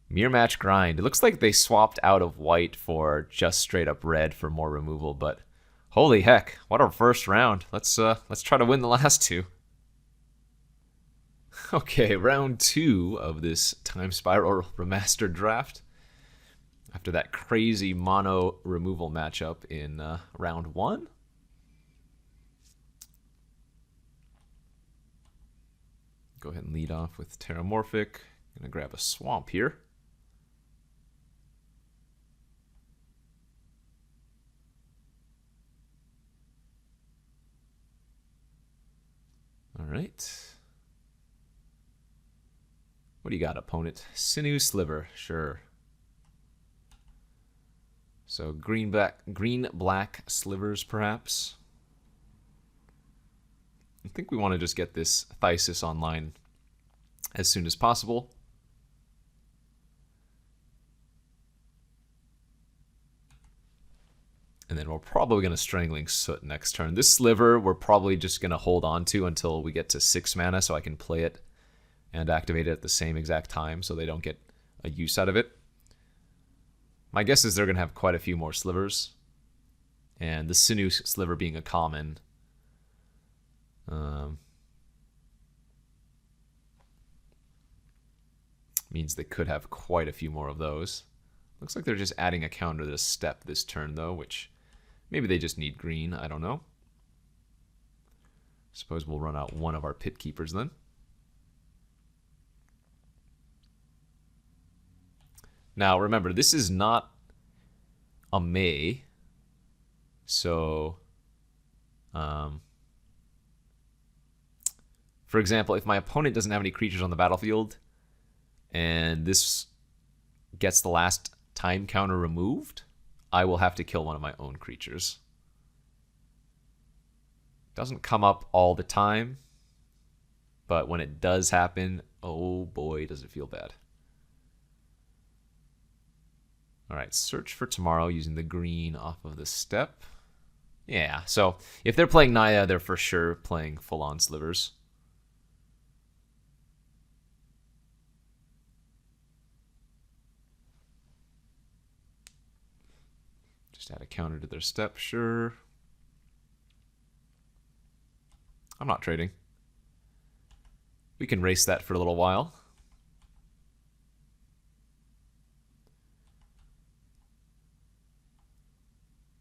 Mirror match grind. It looks like they swapped out of white for just straight up red for more removal, but... Holy heck, what a first round. Let's try to win the last 2. Okay, round 2 of this Time Spiral Remastered draft. After that crazy mono removal matchup in round 1. Go ahead and lead off with Terramorphic. Gonna grab a Swamp here. All right. What do you got, opponent? Sinew Sliver, sure. So green black slivers, perhaps. I think we want to just get this Thysis online as soon as possible. And then we're probably going to Strangling Soot next turn. This Sliver we're probably just going to hold on to until we get to 6 mana so I can play it and activate it at the same exact time so they don't get a use out of it. My guess is they're going to have quite a few more Slivers. And the Sinew Sliver being a common... Means they could have quite a few more of those. Looks like they're just adding a counter to the step this turn, though, which maybe they just need green. I don't know. Suppose we'll run out one of our Pit Keepers then. Now, remember, this is not a May. So, for example, if my opponent doesn't have any creatures on the battlefield, and this gets the last time counter removed, I will have to kill one of my own creatures. Doesn't come up all the time, but when it does happen, oh boy, does it feel bad. All right, search for tomorrow using the green off of the step. Yeah, so if they're playing Naya, they're for sure playing full-on slivers. Just add a counter to their step, sure. I'm not trading. We can race that for a little while.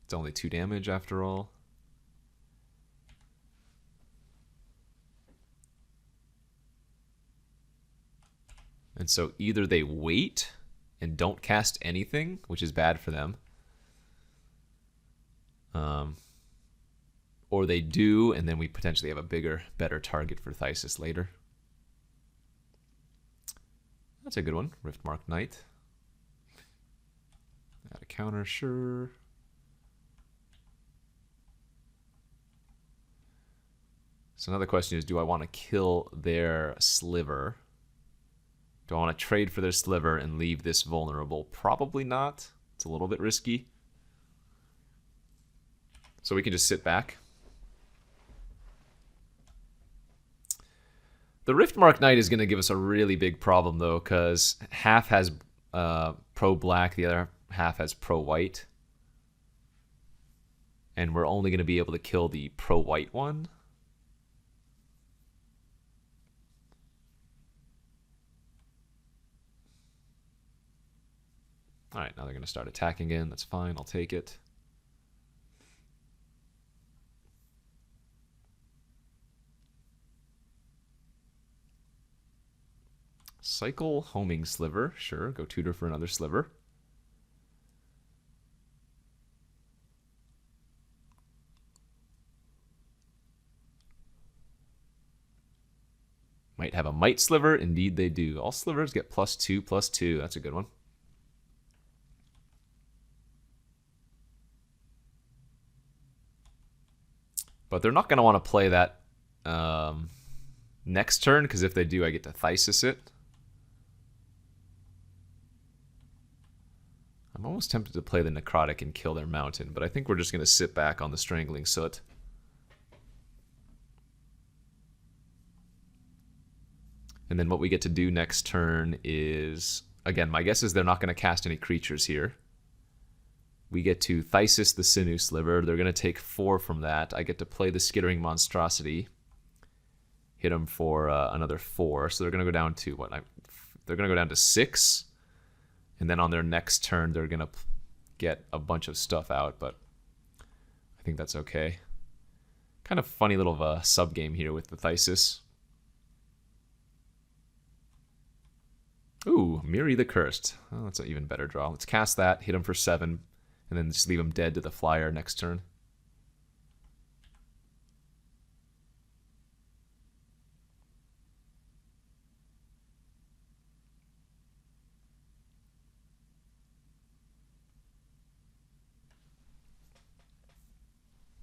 It's only 2 damage after all. And so either they wait and don't cast anything, which is bad for them, or they do, and then we potentially have a bigger, better target for Thysis later. That's a good one. Riftmark Knight. Add a counter, sure. So another question is, do I want to kill their sliver? Do I want to trade for their sliver and leave this vulnerable? Probably not. It's a little bit risky. So we can just sit back. The Riftmark Knight is going to give us a really big problem, though, because half has pro-black, the other half has pro-white. And we're only going to be able to kill the pro-white one. All right, now they're going to start attacking again. That's fine. I'll take it. Cycle Homing Sliver. Sure, go tutor for another sliver. Might have a Might Sliver. Indeed they do. All slivers get +2/+2. That's a good one. But they're not going to want to play that next turn, because if they do, I get to Thysis it. I'm almost tempted to play the Necrotic and kill their mountain, but I think we're just going to sit back on the Strangling Soot. And then what we get to do next turn is, again, my guess is they're not going to cast any creatures here. We get to Thysis the Sinew Sliver. They're going to take 4 from that. I get to play the Skittering Monstrosity. Hit them for another 4. So they're going to go down to what? They're going to go down to 6. And then on their next turn, they're going to get a bunch of stuff out. But I think that's okay. Kind of funny little sub-game here with the Thysis. Ooh, Miri the Cursed. Oh, that's an even better draw. Let's cast that, hit him for 7, and then just leave him dead to the flyer next turn.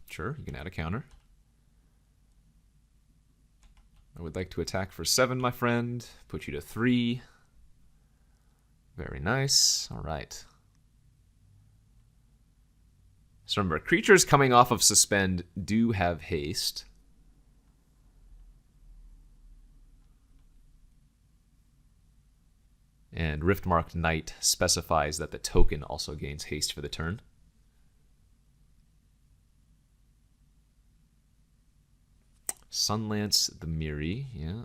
Sure, you can add a counter. I would like to attack for 7, my friend. Put you to 3. Very nice. All right. So remember, creatures coming off of Suspend do have haste. And Riftmarked Knight specifies that the token also gains haste for the turn. Sunlance the Miri, yeah.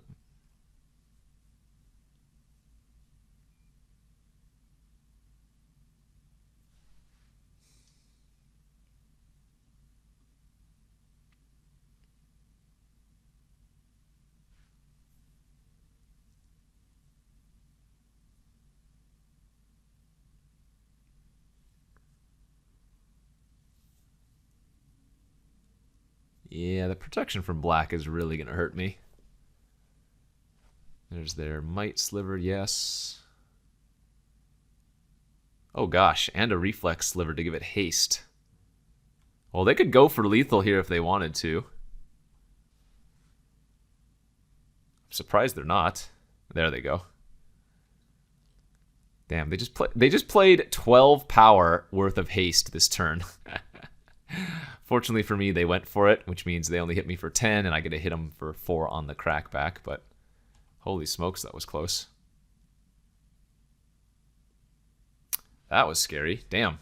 Yeah, the protection from black is really going to hurt me. There's their might sliver, yes. Oh gosh, and a reflex sliver to give it haste. Well, they could go for lethal here if they wanted to. I'm surprised they're not. There they go. Damn, they just played 12 power worth of haste this turn. Fortunately for me, they went for it, which means they only hit me for 10, and I get to hit them for 4 on the crackback, but holy smokes, that was close. That was scary. Damn.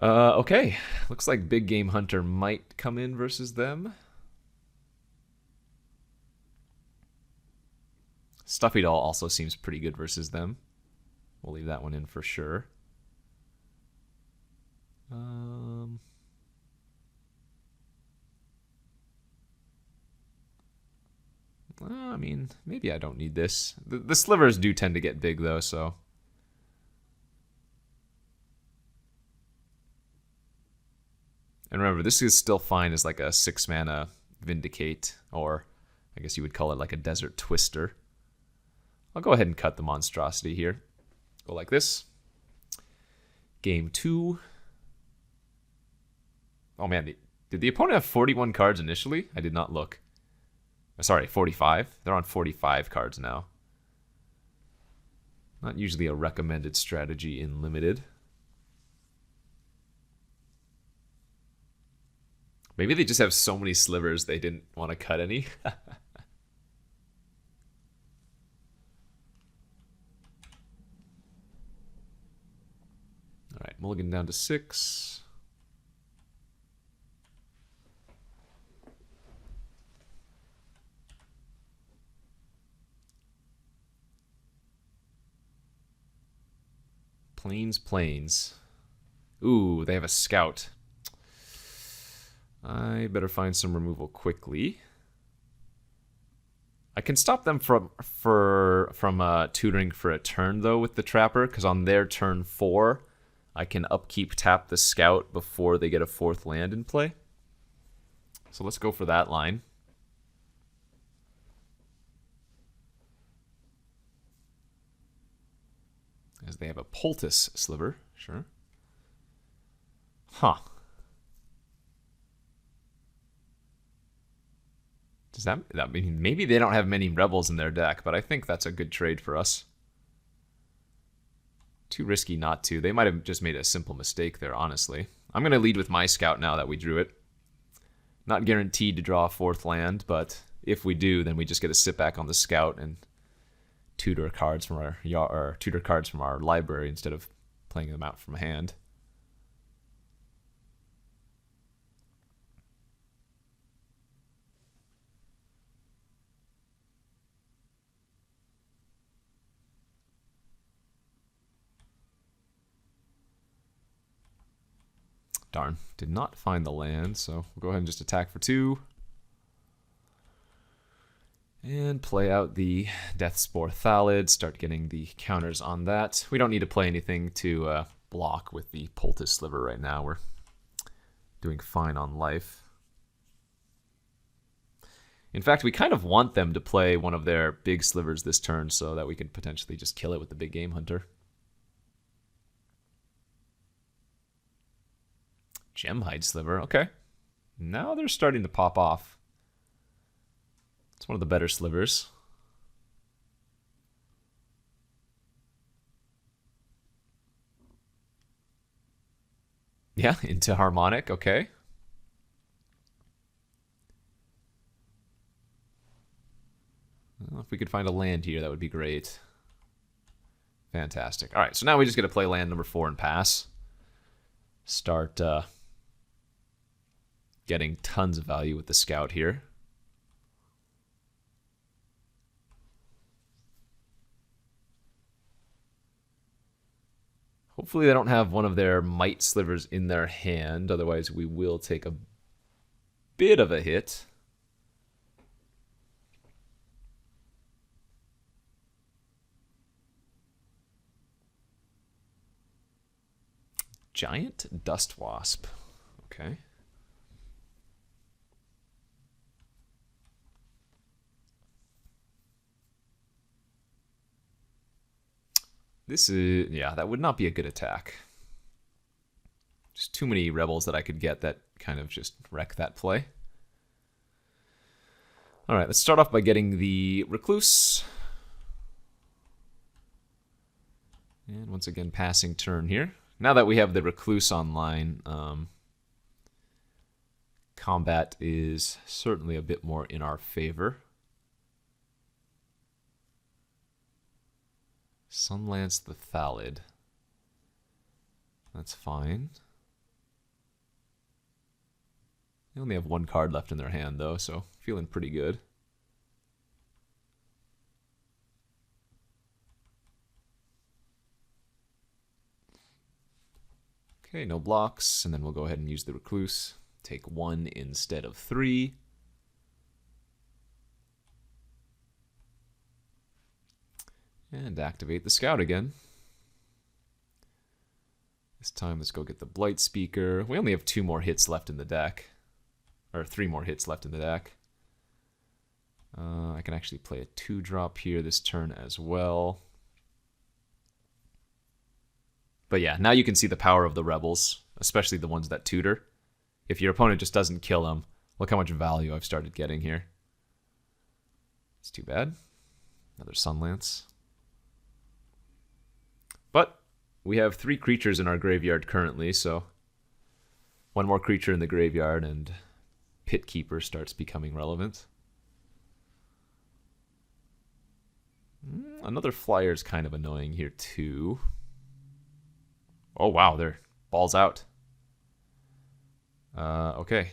Okay. Looks like Big Game Hunter might come in versus them. Stuffy Doll also seems pretty good versus them. We'll leave that one in for sure. I mean, maybe I don't need this. The slivers do tend to get big, though, so... And remember, this is still fine as like a 6-mana Vindicate, or I guess you would call it like a Desert Twister. I'll go ahead and cut the monstrosity here. Go like this. Game 2. Oh man, did the opponent have 41 cards initially? I did not look. Sorry, 45? They're on 45 cards now. Not usually a recommended strategy in Limited. Maybe they just have so many slivers they didn't want to cut any. Alright, mulligan down to 6. Plains. Ooh, they have a scout. I better find some removal quickly. I can stop them from tutoring for a turn, though, with the Trapper, because on their turn 4, I can upkeep tap the Scout before they get a 4th land in play. So let's go for that line. As they have a Poultice Sliver, sure. Huh. Does that mean maybe they don't have many rebels in their deck, but I think that's a good trade for us. Too risky not to. They might have just made a simple mistake there, honestly. I'm going to lead with my scout now that we drew it. Not guaranteed to draw a 4th land, but if we do, then we just get to sit back on the scout and tutor cards from our library instead of playing them out from hand. Darn, did not find the land, so we'll go ahead and just attack for 2. And play out the Deathspore Thallid, start getting the counters on that. We don't need to play anything to block with the Poultice Sliver right now. We're doing fine on life. In fact, we kind of want them to play one of their big slivers this turn so that we can potentially just kill it with the Big Game Hunter. Gemhide Sliver, okay. Now they're starting to pop off. It's one of the better slivers. Yeah, into Harmonic, okay. Well, if we could find a land here, that would be great. Fantastic. All right, so now we just get to play land number 4 and pass. Start getting tons of value with the scout here. Hopefully they don't have one of their might slivers in their hand, otherwise we will take a bit of a hit. Giant Dust Wasp. Okay. This is, yeah, that would not be a good attack. Just too many rebels that I could get that kind of just wreck that play. Alright, let's start off by getting the Recluse. And once again, passing turn here. Now that we have the Recluse online, combat is certainly a bit more in our favor. Sunlance the Thallid. That's fine. They only have one card left in their hand, though, so feeling pretty good. Okay, no blocks, and then we'll go ahead and use the Recluse. Take 1 instead of 3. And activate the Scout again. This time, let's go get the Blight Speaker. We only have 2 more hits left in the deck. Or 3 more hits left in the deck. I can actually play a 2-drop here this turn as well. But yeah, now you can see the power of the rebels, especially the ones that tutor. If your opponent just doesn't kill them, look how much value I've started getting here. It's too bad. Another Sunlance. But we have 3 creatures in our graveyard currently, so 1 more creature in the graveyard and Pit Keeper starts becoming relevant. Another flyer is kind of annoying here too. Oh wow, they're balls out. Okay.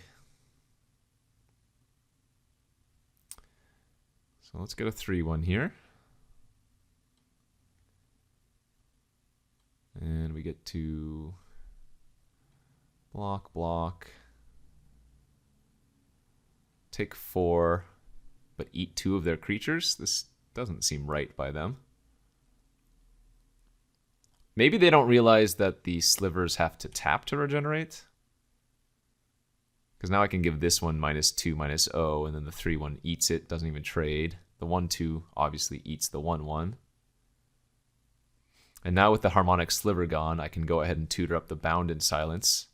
So let's get a 3/1 here. And we get to block. Take 4, but eat 2 of their creatures. This doesn't seem right by them. Maybe they don't realize that the slivers have to tap to regenerate. Because now I can give this one -2, -0, and then the 3/1 eats it, doesn't even trade. The 1/2 obviously eats the 1/1. And now with the Harmonic Sliver gone, I can go ahead and tutor up the Bound in Silence.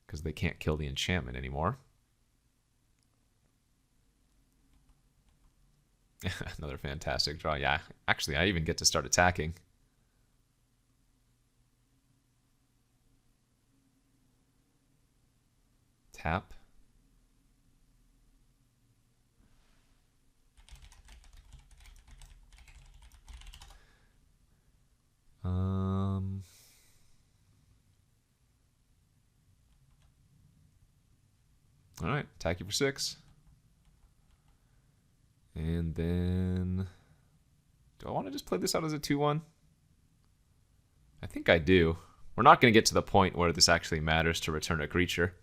Because they can't kill the enchantment anymore. Another fantastic draw. Yeah, actually, I even get to start attacking. Tap. All right, attack you for 6. And then, do I want to just play this out as a 2/1? I think I do. We're not going to get to the point where this actually matters to return a creature.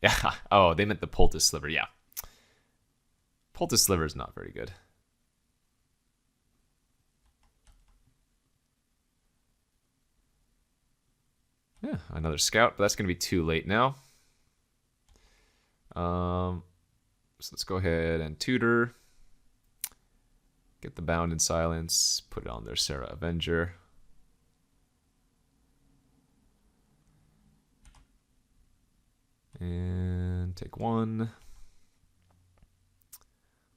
Yeah. Oh, they meant the Poultice Sliver. Yeah. Poultice Sliver is not very good. Yeah, another Scout, but that's going to be too late now. So let's go ahead and tutor. Get the Bound in Silence. Put it on their Serra Avenger. And take 1.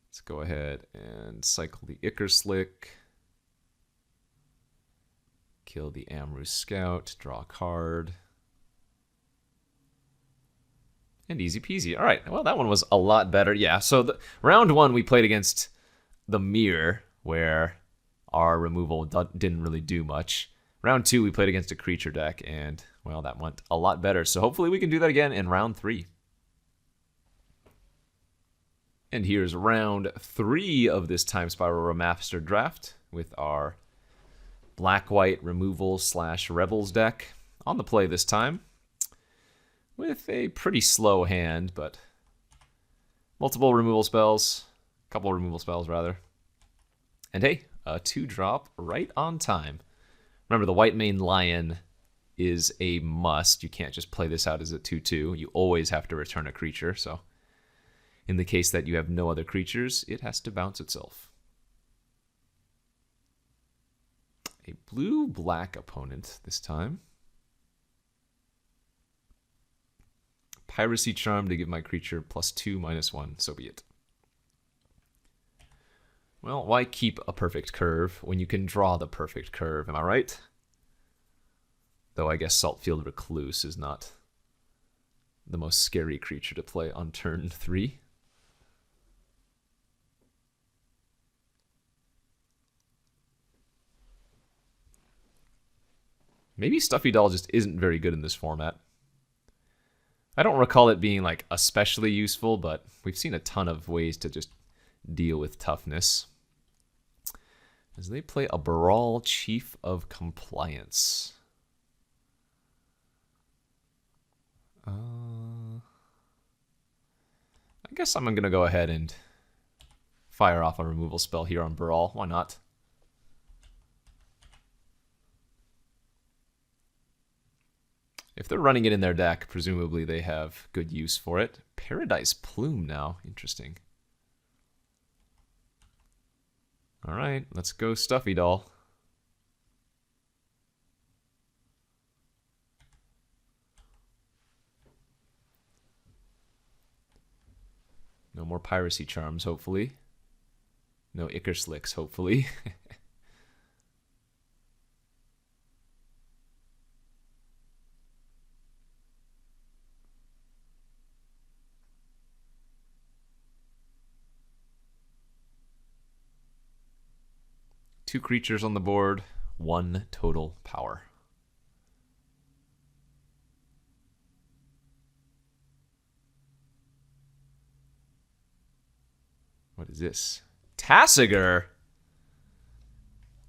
Let's go ahead and cycle the Icar Slick. Kill the Amru Scout. Draw a card. And easy peasy. All right. Well, that one was a lot better. Yeah. So round 1 we played against the Mirror, where our removal didn't really do much. Round 2 we played against a creature deck, and well, that went a lot better. So hopefully we can do that again in round 3. And here's round 3 of this Time Spiral Remastered draft with our black-white removal / rebels deck on the play this time, with a pretty slow hand, but multiple removal spells, a couple removal spells rather, and hey, a 2-drop right on time. Remember, the White Mane Lion is a must. You can't just play this out as a 2/2. You always have to return a creature. So in the case that you have no other creatures, it has to bounce itself. A blue-black opponent this time. Piracy Charm to give my creature +2/-1. So be it. Well, why keep a perfect curve when you can draw the perfect curve? Am I right? Though I guess Saltfield Recluse is not the most scary creature to play on turn 3. Maybe Stuffy Doll just isn't very good in this format. I don't recall it being like especially useful, but we've seen a ton of ways to just deal with toughness. As they play a Baral Chief of Compliance. I guess I'm going to go ahead and fire off a removal spell here on Baral. Why not? If they're running it in their deck, presumably they have good use for it. Paradise Plume now. Interesting. All right, let's go Stuffy Doll. No more Piracy Charms, hopefully. No Icker Slicks, hopefully. Two creatures on the board, 1 total power. What is this? Tasigur?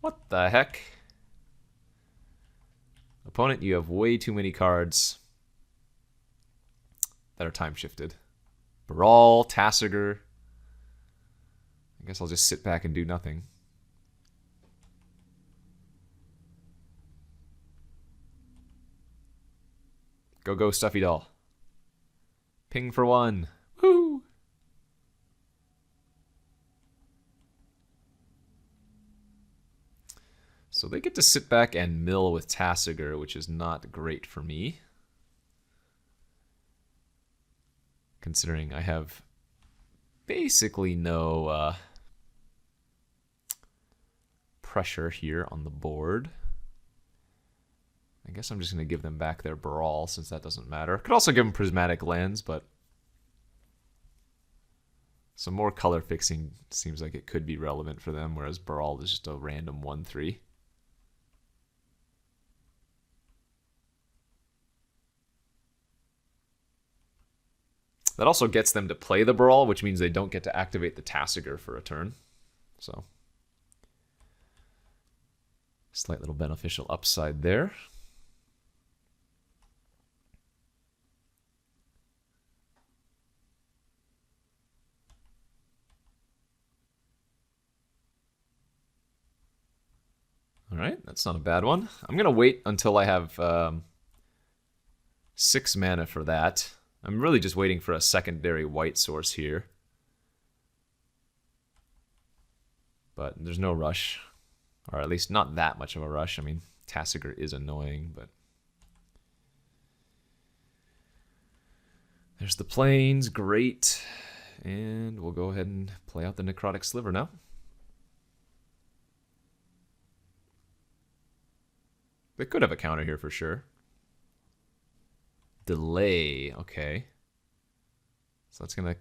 What the heck? Opponent, you have way too many cards that are time shifted. Baral, Tasigur. I guess I'll just sit back and do nothing. Go, Stuffy Doll. Ping for 1. Woo! So they get to sit back and mill with Tasigur, which is not great for me. Considering I have basically no pressure here on the board. I guess I'm just going to give them back their Baral since that doesn't matter. Could also give them Prismatic Lens, but some more color fixing seems like it could be relevant for them, whereas Baral is just a random 1/3. That also gets them to play the Baral, which means they don't get to activate the Tasigur for a turn. So, slight little beneficial upside there. All right, that's not a bad one. I'm going to wait until I have 6 mana for that. I'm really just waiting for a secondary white source here. But there's no rush. Or at least not that much of a rush. I mean, Tasigur is annoying, but... There's the plains, great. And we'll go ahead and play out the Necrotic Sliver now. They could have a counter here for sure. Delay, okay. So that's going to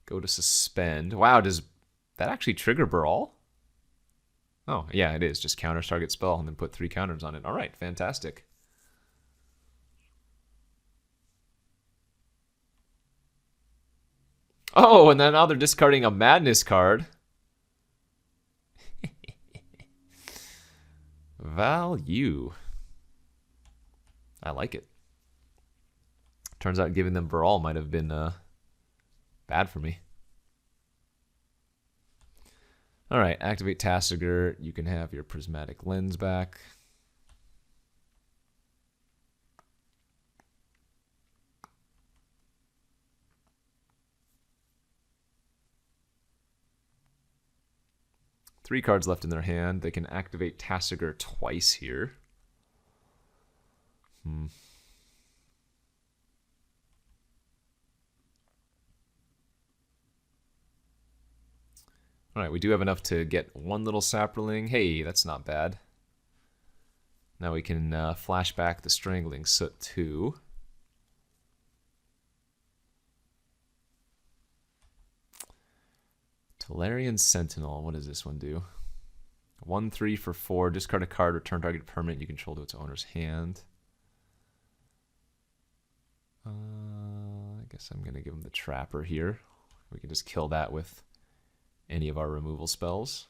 go to suspend. Wow, does that actually trigger Baral? Oh, yeah, it is. Just counters target spell and then put 3 counters on it. All right, fantastic. Oh, and then now they're discarding a Madness card. Value. I like it. Turns out giving them Baral might have been bad for me. All right, activate Tasigur. You can have your Prismatic Lens back. 3 cards left in their hand. They can activate Tasigur twice here. Alright, we do have enough to get one little Saproling. Hey, that's not bad. Now we can flash back the Strangling Soot too. Tolarian Sentinel, what does this one do? 1/3 for 4. Discard a card, return target permanent you control to its owner's hand. I guess I'm going to give him the Trapper here. We can just kill that with any of our removal spells.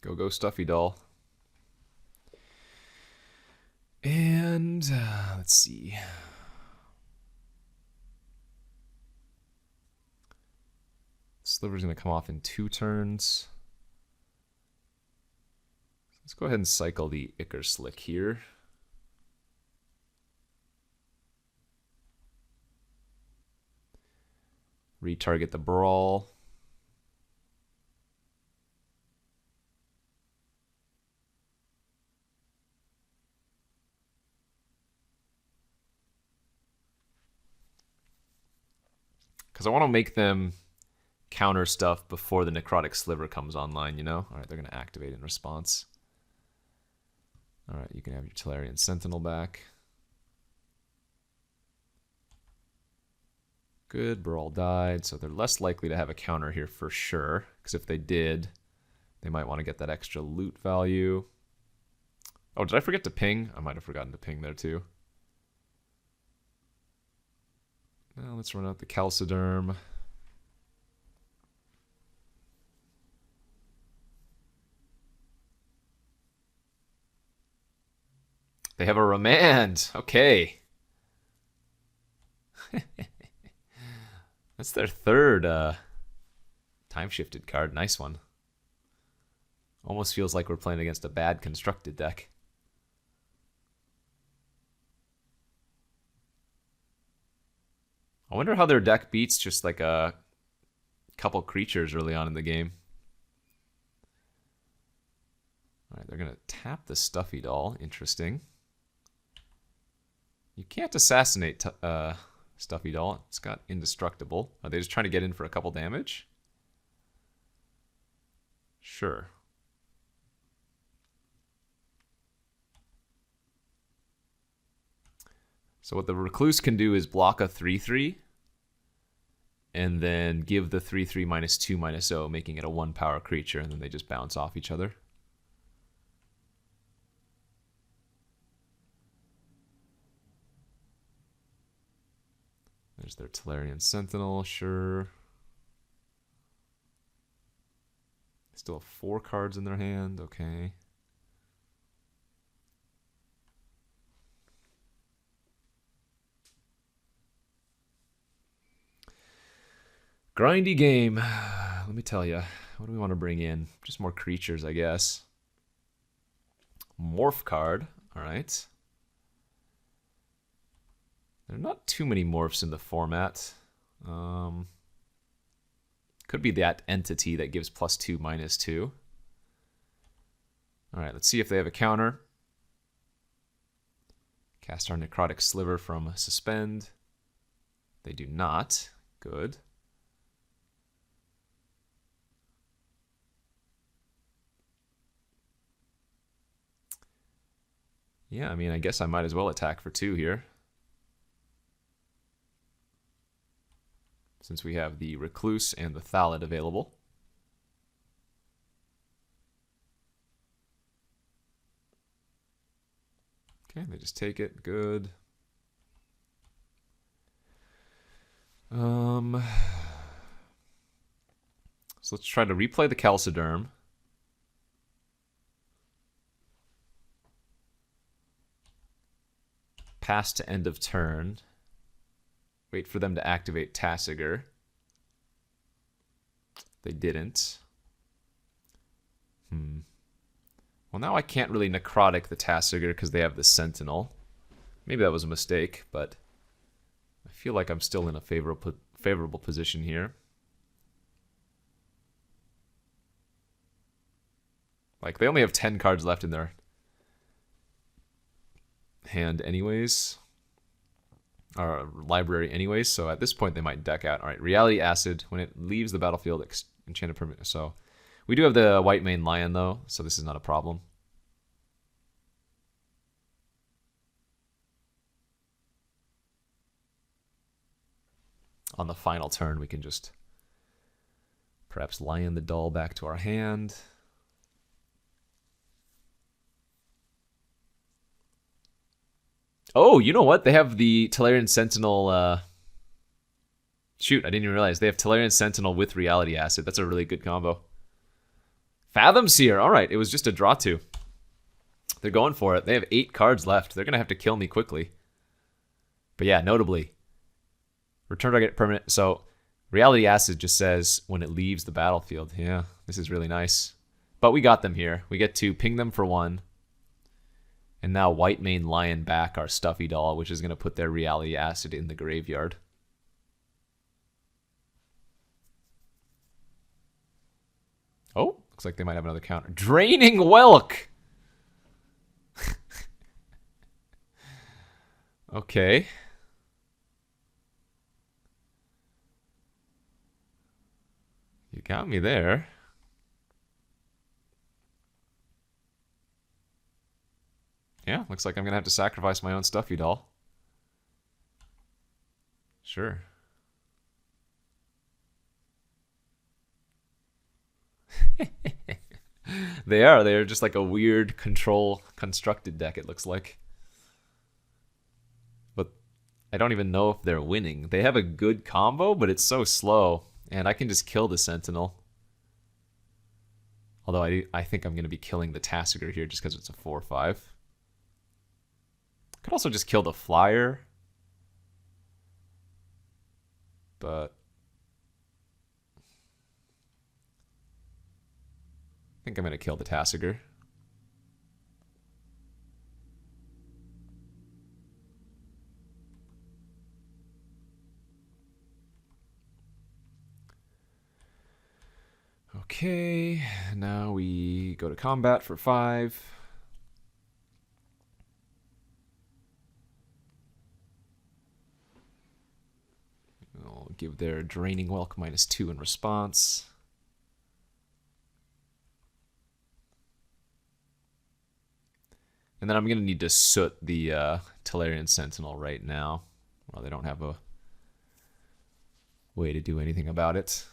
Go Stuffy Doll. And let's see. Sliver's going to come off in 2 turns. Let's go ahead and cycle the Ichor Slick here. Retarget the Brawl. Because I want to make them counter stuff before the Necrotic Sliver comes online, you know? Alright, they're going to activate in response. Alright, you can have your Tolarian Sentinel back. Good, Brawl died, so they're less likely to have a counter here for sure. Because if they did, they might want to get that extra loot value. Oh, did I forget to ping? I might have forgotten to ping there too. Now let's run out the Calciderm. They have a Remand. Okay. That's their 3rd time-shifted card. Nice one. Almost feels like we're playing against a bad constructed deck. I wonder how their deck beats just like a couple creatures early on in the game. Alright, they're going to tap the Stuffy Doll. Interesting. You can't assassinate Stuffy Doll. It's got indestructible. Are they just trying to get in for a couple damage? Sure. So what the Recluse can do is block a 3/3 and then give the 3/3 -2/0, making it a 1-power creature, and then they just bounce off each other. There's their Tolarian Sentinel, sure. Still have 4 cards in their hand, okay. Grindy game. Let me tell you. What do we want to bring in? Just more creatures, I guess. Morph card. All right. There are not too many morphs in the format. Could be that entity that gives +2, -2. All right, let's see if they have a counter. Cast our Necrotic Sliver from Suspend. They do not. Good. Yeah, I mean, I guess I might as well attack for 2 here. Since we have the Recluse and the Thallid available. Okay, they just take it. Good. So let's try to replay the Calciderm. Pass to end of turn. Wait for them to activate Tasigur. They didn't. Well, now I can't really necrotic the Tasigur because they have the Sentinel. Maybe that was a mistake, but I feel like I'm still in a favorable position here. Like, they only have 10 cards left in their hand anyways. Or library anyways, so at this point they might deck out. Alright, Reality Acid. When it leaves the battlefield, enchanted permanent. So, we do have the White Mane Lion, though, so this is not a problem. On the final turn, we can just perhaps Lion the Doll back to our hand. Oh, you know what? They have the Tolarian Sentinel. Shoot, I didn't even realize. They have Tolarian Sentinel with Reality Acid. That's a really good combo. Fathom Seer. All right, it was just a draw 2. They're going for it. They have 8 cards left. They're going to have to kill me quickly. But yeah, notably, return target permanent. So Reality Acid just says when it leaves the battlefield. Yeah, this is really nice. But we got them here. We get to ping them for 1. And now White Mane Lion back our Stuffy Doll, which is going to put their Reality Acid in the graveyard. Oh, looks like they might have another counter. Draining Welk! Okay. You got me there. Yeah, looks like I'm going to have to sacrifice my own Stuffy Doll. Sure. They are. They're just like a weird control constructed deck, it looks like. But I don't even know if they're winning. They have a good combo, but it's so slow. And I can just kill the Sentinel. Although I think I'm going to be killing the Tasigur here just because it's a 4/5. Could also just kill the Flyer. But I think I'm going to kill the Tasigur. Okay, now we go to combat for 5. We'll give their Draining Welk -2 in response. And then I'm going to need to soot the Tolarian Sentinel right now. Well, they don't have a way to do anything about it.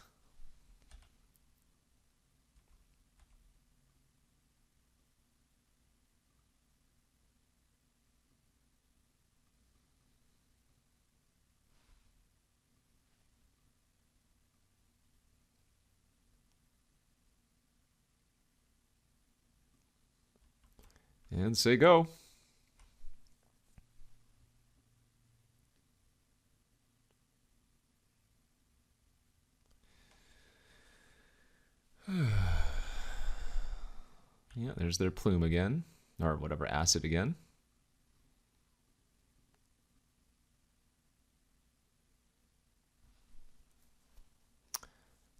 And say go. Yeah, there's their plume again. Or whatever, acid again.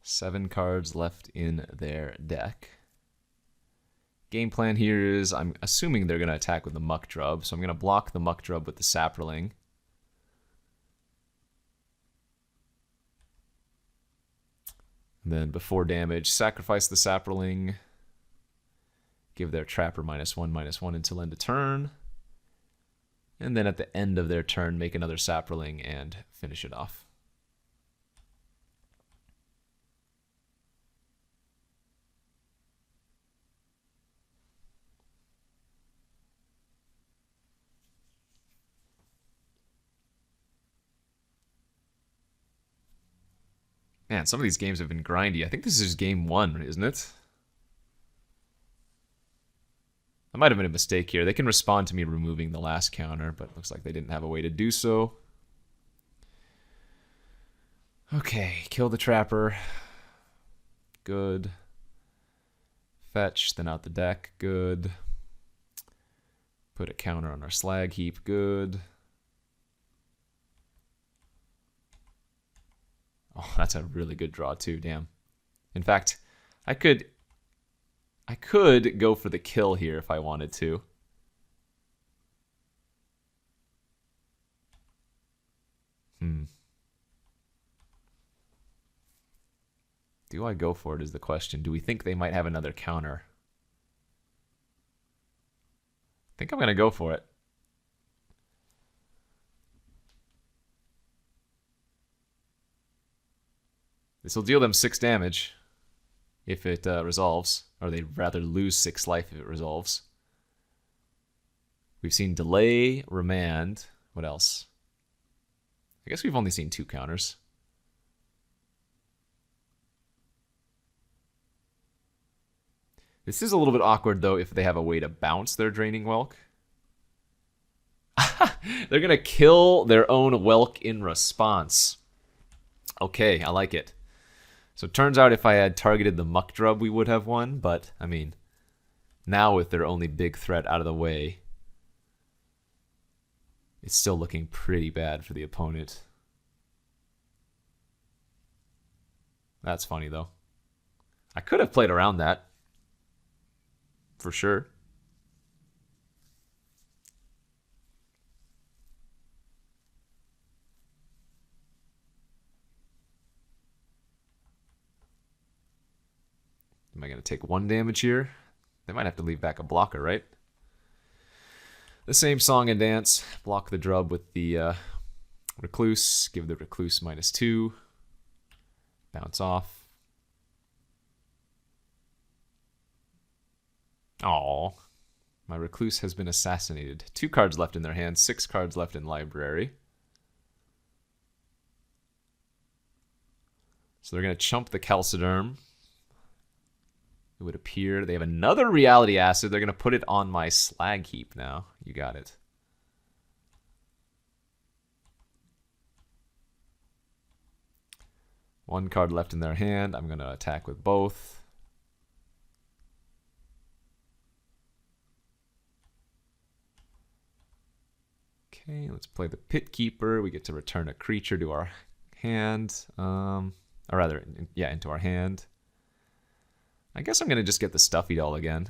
Seven cards left in their deck. Game plan here is, I'm assuming they're going to attack with the Muck Drub, so I'm going to block the Muck Drub with the Saproling. And then before damage, sacrifice the Saproling. Give their Trapper -1/-1 until end of turn. And then at the end of their turn, make another Saproling and finish it off. Man, some of these games have been grindy. I think this is game 1, isn't it? That might have been a mistake here. They can respond to me removing the last counter, but it looks like they didn't have a way to do so. Okay, kill the trapper. Good. Fetch, then out the deck. Good. Put a counter on our slag heap. Good. Oh, that's a really good draw too, damn. In fact, I could go for the kill here if I wanted to. Do I go for it is the question. Do we think they might have another counter? I think I'm going to go for it. This will deal them 6 damage if it resolves. Or they'd rather lose 6 life if it resolves. We've seen delay, remand. What else? I guess we've only seen 2 counters. This is a little bit awkward, though, if they have a way to bounce their Draining Whelk. They're going to kill their own Whelk in response. Okay, I like it. So it turns out if I had targeted the Muckdrub, we would have won. But, I mean, now with their only big threat out of the way, it's still looking pretty bad for the opponent. That's funny, though. I could have played around that. For sure. Am I going to take 1 damage here? They might have to leave back a blocker, right? The same song and dance. Block the Drub with the Recluse. Give the Recluse -2. Bounce off. Aww. My Recluse has been assassinated. 2 cards left in their hand, 6 cards left in library. So they're going to chump the Calciderm. It would appear they have another Reality Acid. They're going to put it on my slag heap now. You got it. One card left in their hand. I'm going to attack with both. Okay, let's play the Pit Keeper. We get to return a creature to our hand. Or rather, yeah, into our hand. I guess I'm going to just get the Stuffy Doll again.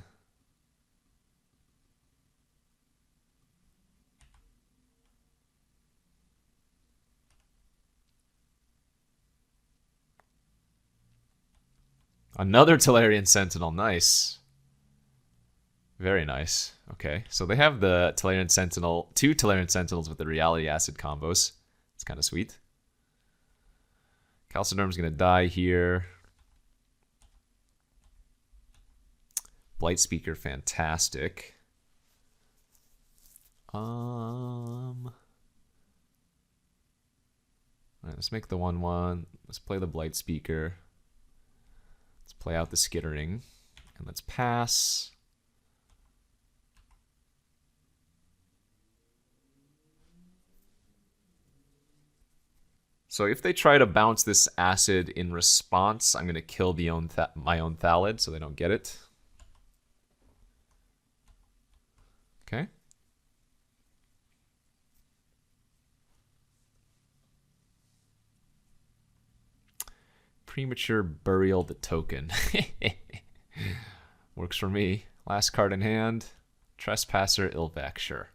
Another Tolarian Sentinel. Nice. Very nice. Okay, so they have the Tolarian Sentinel, 2 Tolarian Sentinels with the Reality Acid combos. It's kind of sweet. Calciderm's going to die here. Blight Speaker, fantastic. All right, let's make the 1/1. Let's play the Blight Speaker. Let's play out the Skittering. And let's pass. So if they try to bounce this acid in response, I'm going to kill my own Thallid so they don't get it. Okay. Premature Burial the token. Works for me. Last card in hand. Trespasser, Ilvac, sure.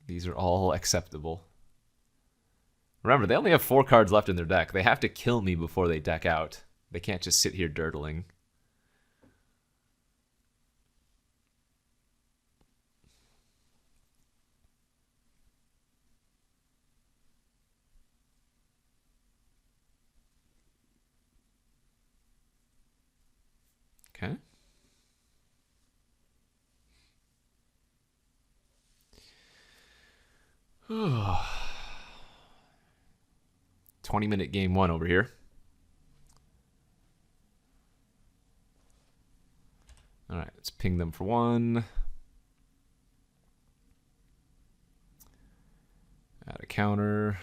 These are all acceptable. Remember, they only have 4 cards left in their deck. They have to kill me before they deck out. They can't just sit here dirtling. Okay. Oh. 20-minute game 1 over here. All right, let's ping them for 1. Add a counter.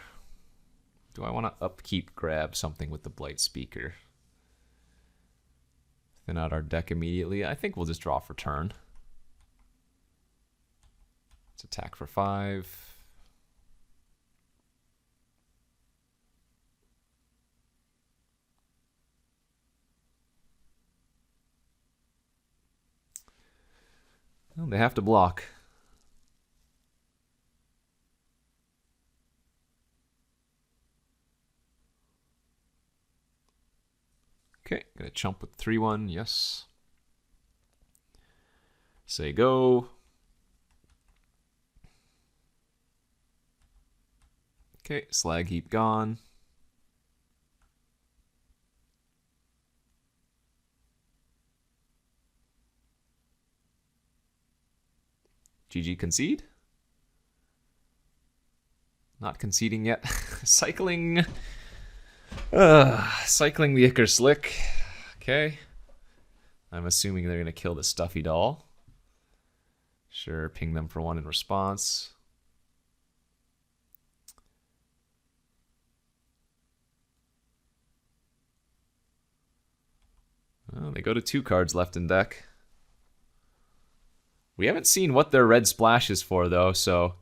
Do I want to upkeep grab something with the Blight Speaker? Thin out our deck immediately. I think we'll just draw for turn. Let's attack for 5. Well, they have to block. Okay, gonna chump with 3/1, yes. Say go. Okay, slag heap gone. GG concede? Not conceding yet. Cycling. Cycling the Icar Slick. Okay. I'm assuming they're going to kill the Stuffy Doll. Sure, ping them for 1 in response. Well, they go to 2 cards left in deck. We haven't seen what their red splash is for, though, so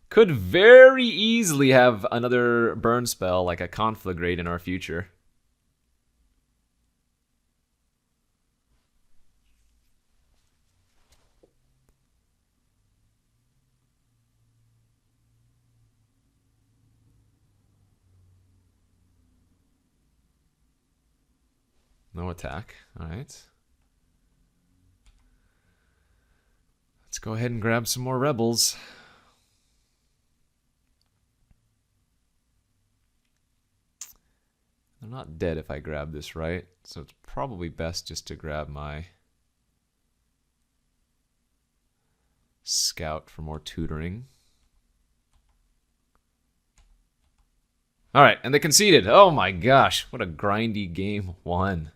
could very easily have another burn spell like a Conflagrate in our future. No attack. All right. Let's go ahead and grab some more rebels. They're not dead if I grab this, right? So it's probably best just to grab my scout for more tutoring. All right, and they conceded. Oh my gosh, what a grindy game 1.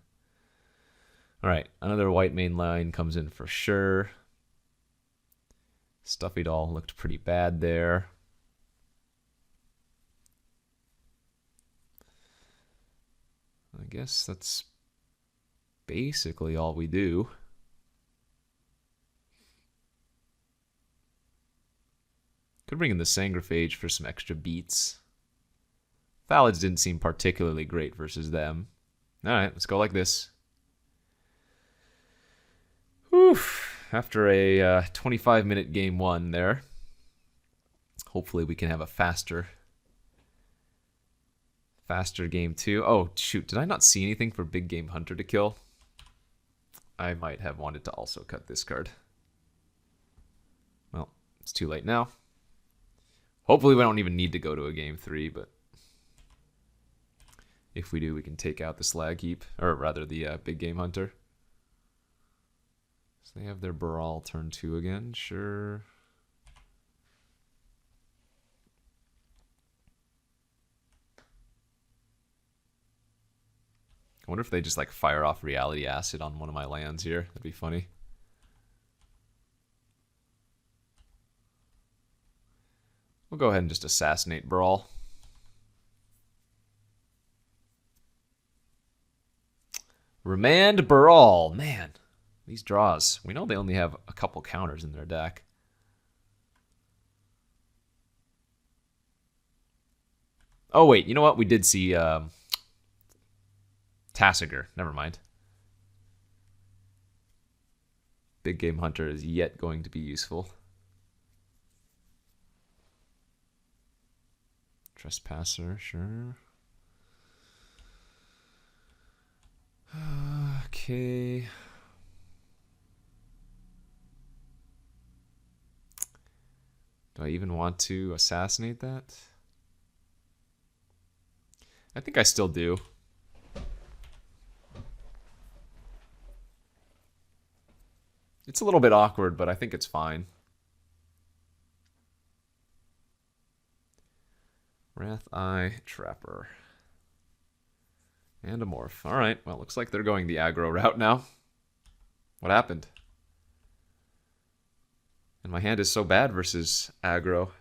All right, another white main line comes in for sure. Stuffy Doll looked pretty bad there. I guess that's basically all we do. Could bring in the Sangrophage for some extra beats. Phalids didn't seem particularly great versus them. Alright, let's go like this. Whew. After a 25-minute game 1 there. Hopefully we can have a faster game 2. Oh, shoot. Did I not see anything for Big Game Hunter to kill? I might have wanted to also cut this card. Well, it's too late now. Hopefully we don't even need to go to a game 3, but if we do, we can take out the Slag Heap, or rather the Big Game Hunter. So they have their Baral turn 2 again, sure. I wonder if they just like fire off Reality Acid on one of my lands here. That'd be funny. We'll go ahead and just assassinate Brawl. Remand Brawl. Man, these draws. We know they only have a couple counters in their deck. Oh, wait. You know what? We did see Tassiger. Never mind. Big Game Hunter is yet going to be useful. Trespasser, sure. Okay. Do I even want to assassinate that? I think I still do. It's a little bit awkward, but I think it's fine. Wrath Eye Trapper. And a Morph. Alright, well, looks like they're going the aggro route now. What happened? And my hand is so bad versus aggro.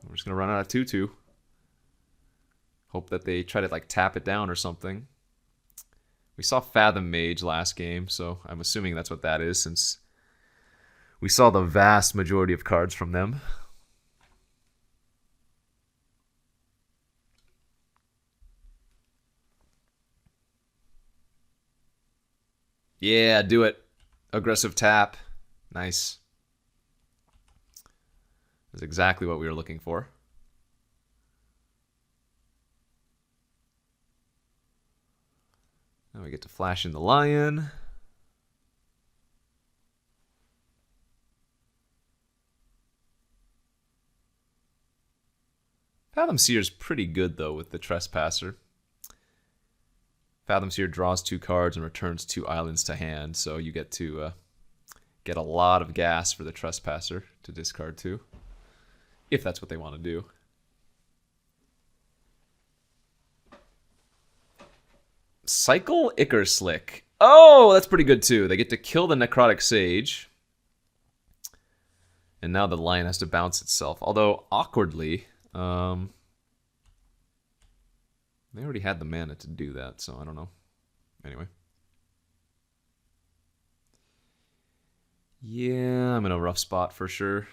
We're just gonna run out of 2/2. Hope that they try to like tap it down or something. We saw Fathom Mage last game, so I'm assuming that's what that is, since we saw the vast majority of cards from them. Yeah, do it. Aggressive tap. Nice. That's exactly what we were looking for. Now we get to flash in the lion. Fathom Seer's pretty good, though, with the Trespasser. Fathom Seer draws 2 cards and returns 2 islands to hand, so you get to get a lot of gas for the Trespasser to discard 2, if that's what they want to do. Cycle Ickerslick. Oh, that's pretty good, too. They get to kill the Necrotic Sage. And now the lion has to bounce itself. Although, awkwardly, they already had the mana to do that, so I don't know. Anyway. Yeah, I'm in a rough spot for sure.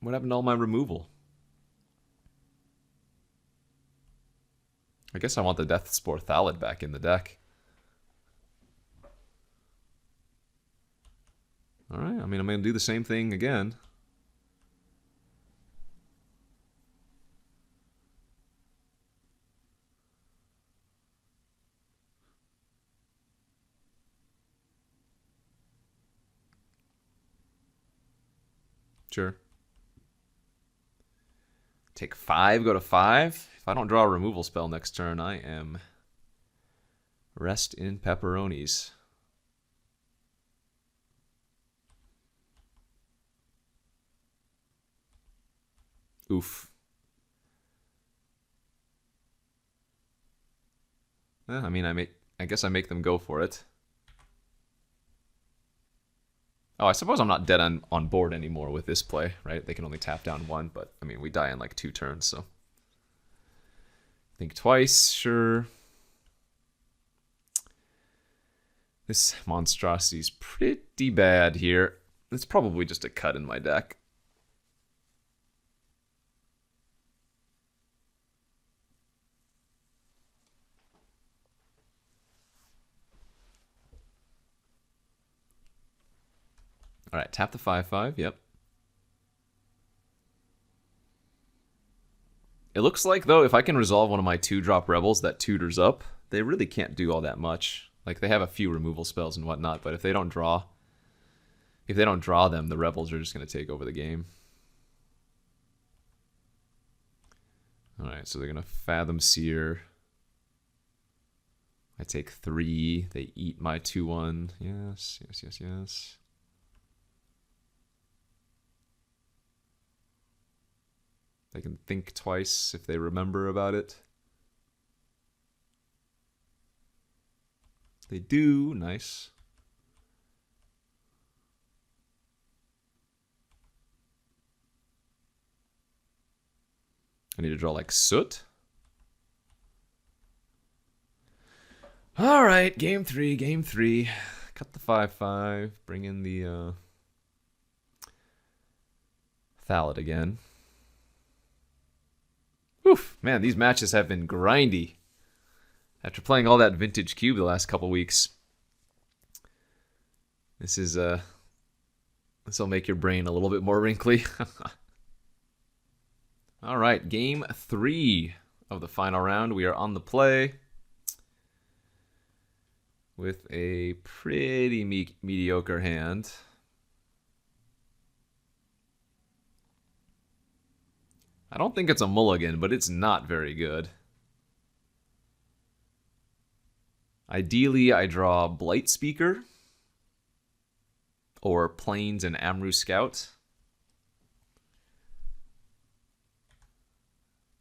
What happened to all my removal? I guess I want the Deathspore Thallid back in the deck. Alright, I mean, I'm going to do the same thing again. Sure. Take 5, go to 5. If I don't draw a removal spell next turn, I am rest in pepperonis. Oof. I mean, I guess I make them go for it. Oh, I suppose I'm not dead on board anymore with this play, right? They can only tap down 1, but I mean, we die in like 2 turns, so. Think twice, sure. This monstrosity's pretty bad here. It's probably just a cut in my deck. Alright, tap the 5/5, yep. It looks like, though, if I can resolve one of my 2-drop rebels that tutors up, they really can't do all that much. Like, they have a few removal spells and whatnot, but if they don't draw them, the rebels are just going to take over the game. Alright, so they're going to Fathom Seer. I take 3. They eat my 2/1. Yes, yes, yes, yes. They can think twice if they remember about it. They do. Nice. I need to draw like Soot. All right, game 3, game 3. Cut the 5/5. Bring in the Thallid again. Oof, man, these matches have been grindy. After playing all that Vintage Cube the last couple weeks. This will make your brain a little bit more wrinkly. All right, game 3 of the final round. We are on the play with a pretty mediocre hand. I don't think it's a mulligan, but it's not very good. Ideally, I draw Blight Speaker or Plains and Amru Scout.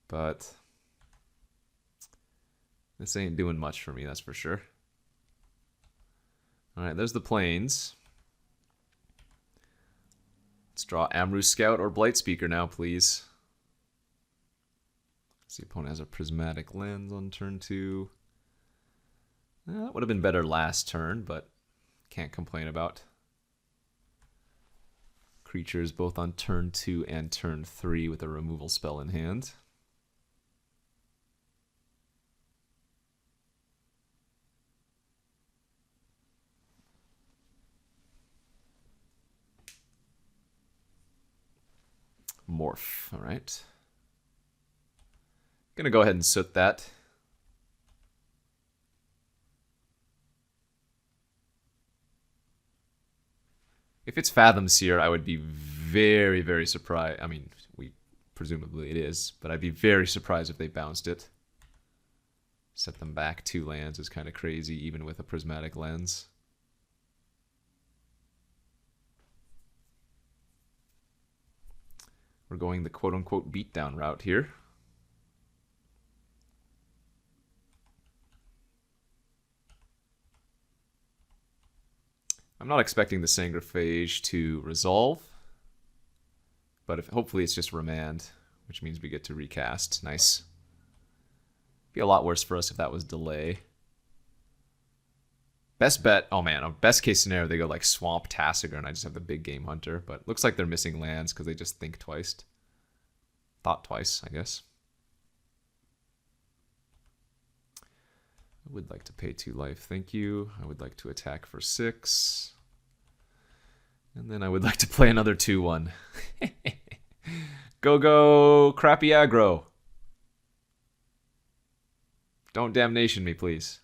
But this ain't doing much for me, that's for sure. All right, there's the Plains. Let's draw Amru Scout or Blight Speaker now, please. The opponent has a Prismatic Lens on turn 2. That would have been better last turn, but can't complain about. Creatures both on turn 2 and turn 3 with a removal spell in hand. Morph, all right. Gonna go ahead and soot that. If it's Fathom Seer, I would be very, very surprised. I mean, presumably it is, but I'd be very surprised if they bounced it. Set them back 2 lands is kind of crazy, even with a Prismatic Lens. We're going the quote-unquote beatdown route here. I'm not expecting the Sangrophage to resolve, but hopefully it's just remand, which means we get to recast. Nice. Be a lot worse for us if that was delay. Best bet, oh man, best case scenario, they go like Swamp Tassiger and I just have the big Game Hunter, but looks like they're missing lands because they just think twice. Thought twice, I guess. I would like to pay 2 life, thank you. I would like to attack for 6. And then I would like to play another 2-1. Go, crappy aggro. Don't damnation me, please.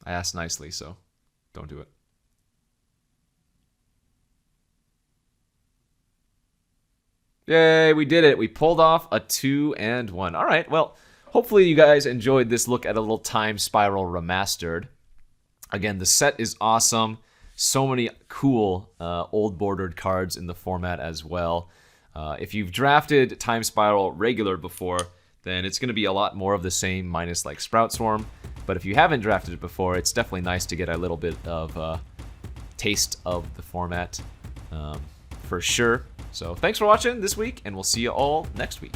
I asked nicely, so don't do it. Yay, we did it. We pulled off a 2-1. All right, well, hopefully you guys enjoyed this look at a little Time Spiral Remastered. Again, the set is awesome. So many cool old bordered cards in the format as well. If you've drafted Time Spiral regular before, then it's going to be a lot more of the same minus like Sprout Swarm. But if you haven't drafted it before, it's definitely nice to get a little bit of taste of the format for sure. So thanks for watching this week, and we'll see you all next week.